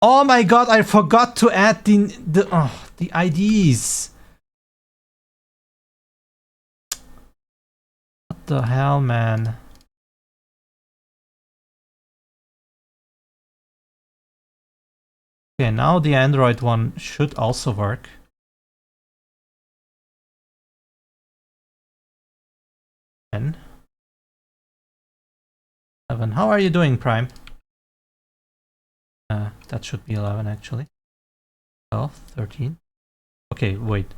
Oh my god, I forgot to add the IDs. What the hell, man? Okay, now the Android one should also work. And 11. How are you doing, Prime? That should be 11 actually. 12, 13. Okay, wait.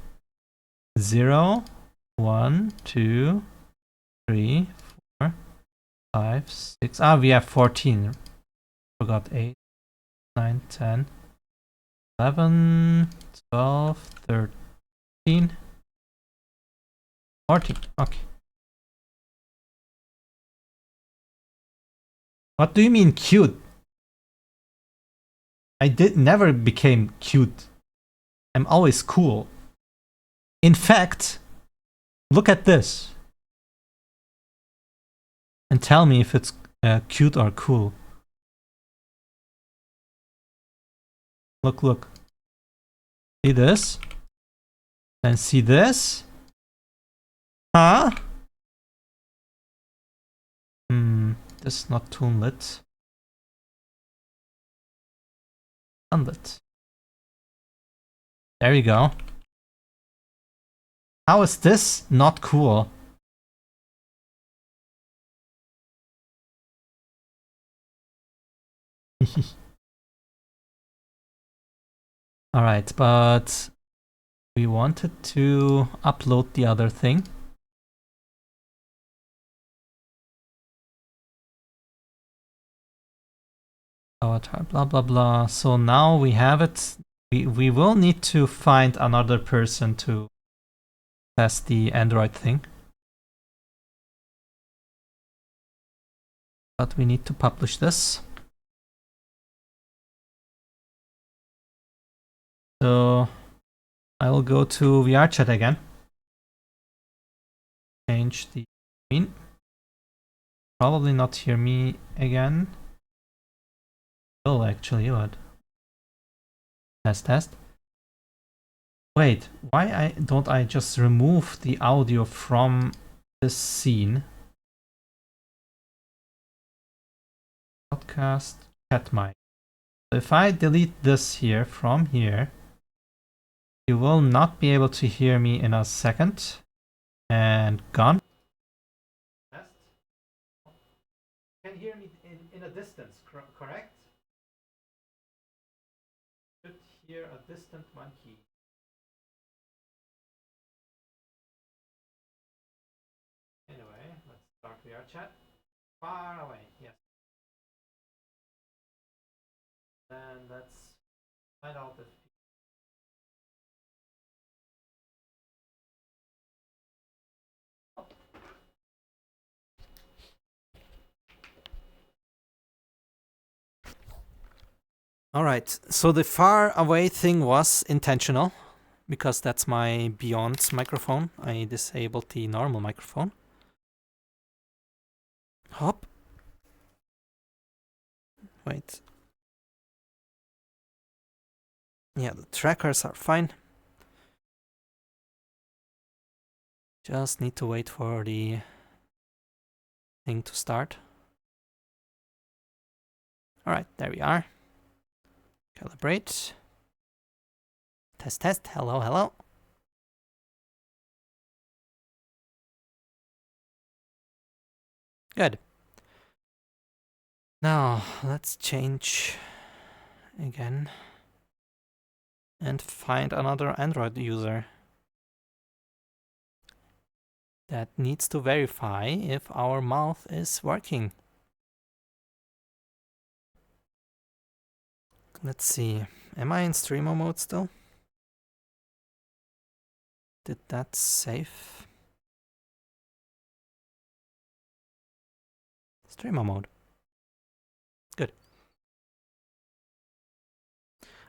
0, 1, 2, 3, 4, 5, 6. Ah, we have 14. Forgot 8, 9, 10, 11, 12, 13, 14. Okay. What do you mean cute? I never became cute. I'm always cool. In fact, look at this. And tell me if it's cute or cool. Look, look. See this? Then see this? Huh? This is not toonlit. Unlit. There you go. How is this not cool? Alright, but we wanted to upload the other thing. Avatar, blah blah blah. So now we have it. We will need to find another person to test the Android thing. But we need to publish this. So I will go to VRChat again. Change the screen. Probably not hear me again. Oh, actually, what? Test, test. Wait, why don't I just remove the audio from this scene? Podcast, chat mic. If I delete this here from here, you will not be able to hear me in a second. And gone. Test. You can hear me in a distance, correct? Should hear a distant monkey. Anyway, let's start VRChat. Far away, yes. Then let's find out if. Alright, so the far away thing was intentional because that's my Beyond microphone. I disabled the normal microphone. Hop. Wait. Yeah, the trackers are fine. Just need to wait for the thing to start. Alright, there we are. Calibrate. Test, test. Hello, hello. Good. Now, let's change again and find another Android user that needs to verify if our mouth is working. Let's see. Am I in streamer mode still? Did that save? Streamer mode. Good.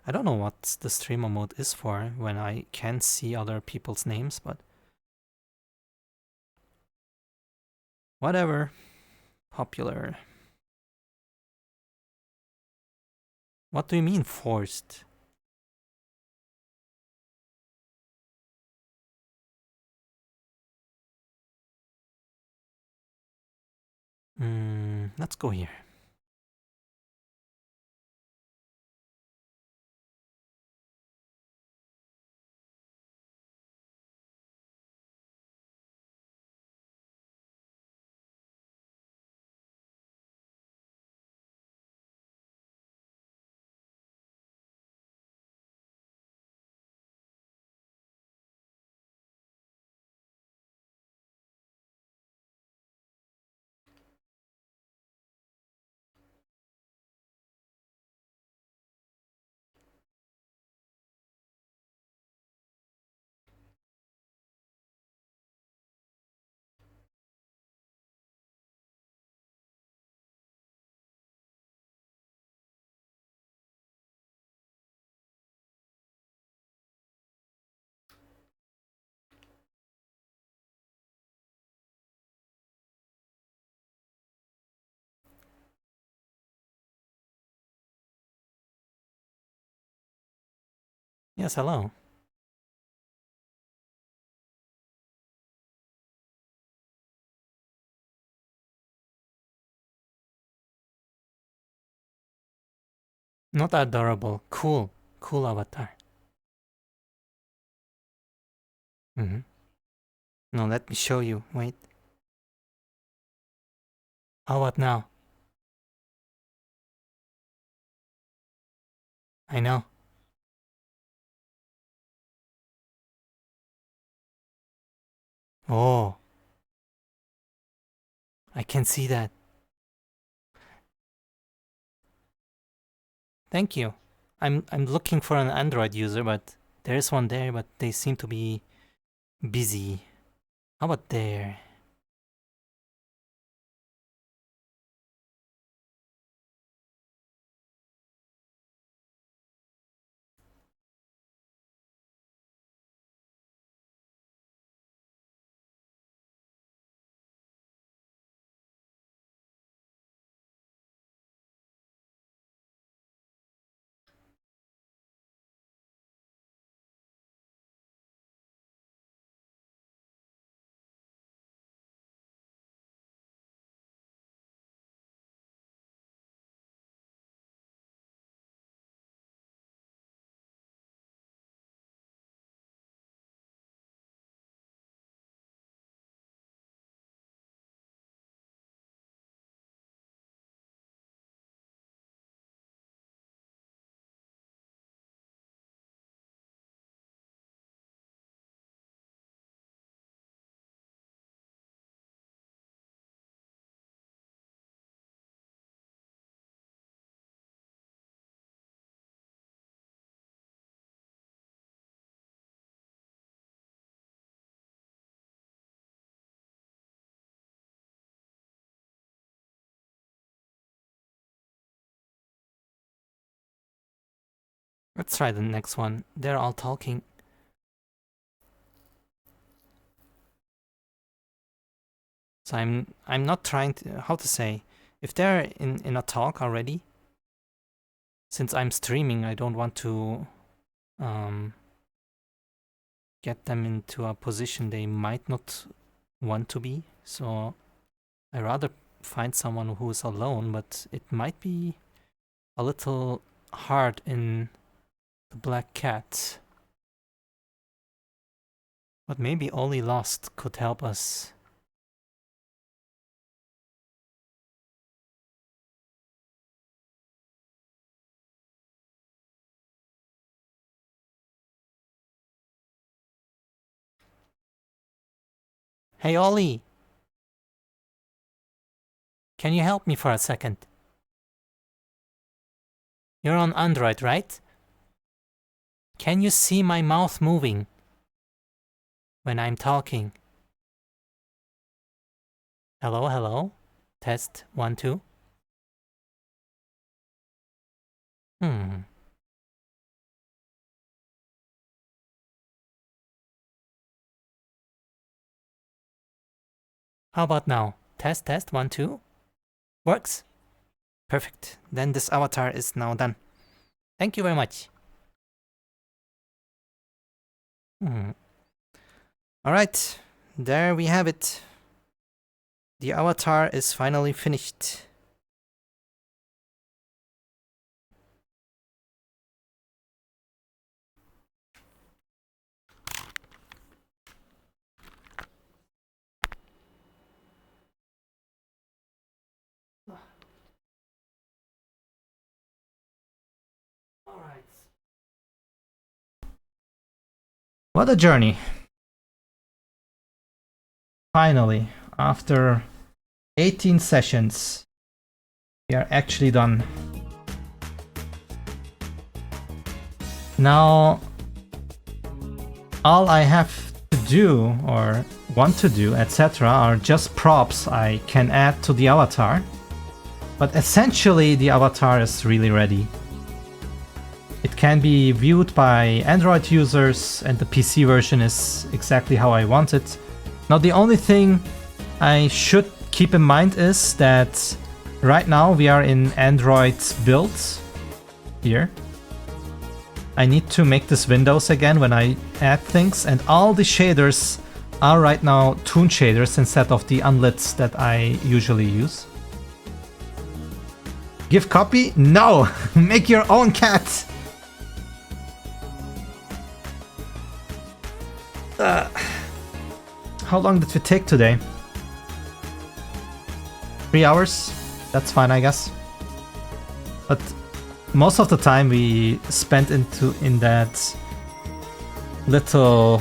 I don't know what the streamer mode is for when I can see other people's names, but whatever. Popular. What do you mean forced? Let's go here. Yes, hello. Not adorable. Cool. Cool avatar. No, let me show you. Wait. Oh, what now? I know. Oh, I can see that. Thank you. I'm looking for an Android user, but there is one there, but they seem to be busy. How about there? Let's try the next one. They're all talking. So I'm not trying to, how to say, if they're in a talk already, since I'm streaming, I don't want to get them into a position they might not want to be. So I rather find someone who is alone, but it might be a little hard in the Black Cat. But maybe Only Lost could help us. Hey Ollie! Can you help me for a second? You're on Android, right? Can you see my mouth moving when I'm talking? Hello, hello? Test 1, 2. How about now? Test, 1, 2. Works? Perfect. Then this avatar is now done. Thank you very much. Alright, there we have it. The avatar is finally finished. Alright. What a journey. Finally, after 18 sessions, we are actually done. Now, all I have to do, or want to do, etc., are just props I can add to the avatar. But essentially, the avatar is really ready. It can be viewed by Android users, and the PC version is exactly how I want it. Now, the only thing I should keep in mind is that right now we are in Android build here. I need to make this Windows again when I add things, and all the shaders are right now toon shaders instead of the unlits that I usually use. Give copy? No! Make your own cat! How long did we take today? 3 hours? That's fine, I guess. But most of the time we spent in that little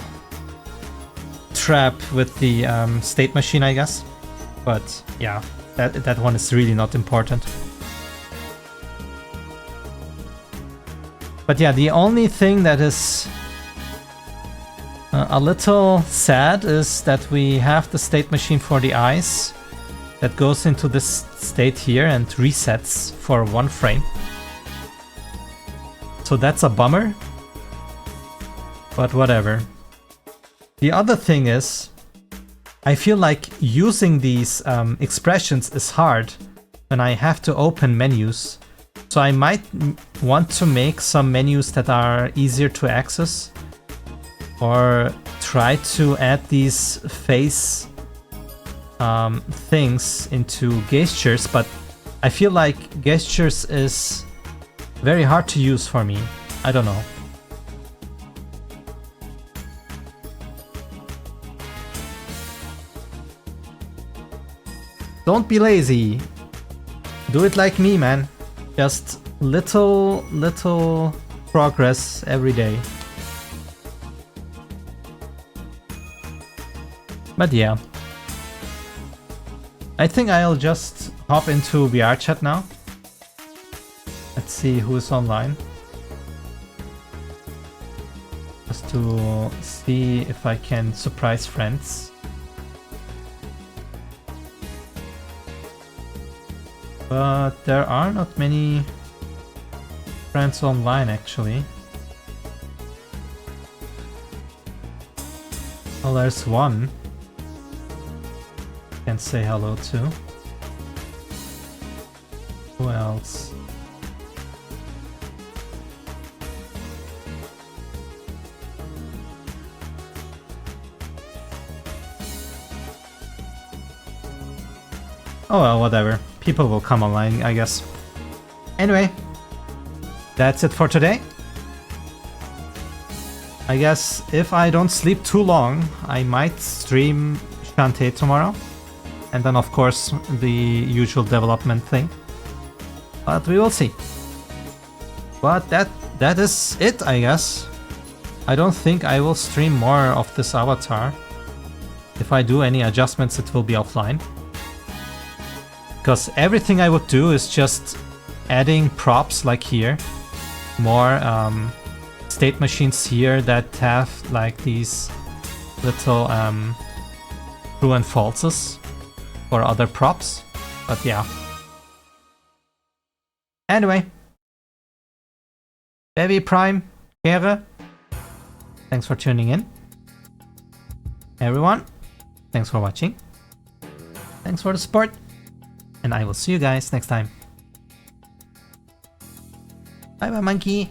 trap with the state machine, I guess. But yeah, that one is really not important. But yeah, the only thing that is a little sad is that we have the state machine for the eyes that goes into this state here and resets for 1 frame. So that's a bummer, but whatever. The other thing is, I feel like using these expressions is hard when I have to open menus. So I might want to make some menus that are easier to access, or try to add these face things into gestures, but I feel like gestures is very hard to use for me. I don't know. Don't be lazy. Do it like me, man. Just little progress every day. But yeah. I think I'll just hop into VRChat now. Let's see who's online. Just to see if I can surprise friends. But there are not many friends online actually. Well, there's one. Can say hello to. Who else? Oh well, whatever. People will come online, I guess. Anyway, that's it for today. I guess if I don't sleep too long, I might stream Shantae tomorrow. And then of course the usual development thing. But we will see. But that is it, I guess. I don't think I will stream more of this avatar. If I do any adjustments, it will be offline. Because everything I would do is just adding props like here. More state machines here that have like these little true and falses for other props. But yeah. Anyway. Baby Prime, Kere. Thanks for tuning in. Everyone, thanks for watching. Thanks for the support. And I will see you guys next time. Bye bye, monkey.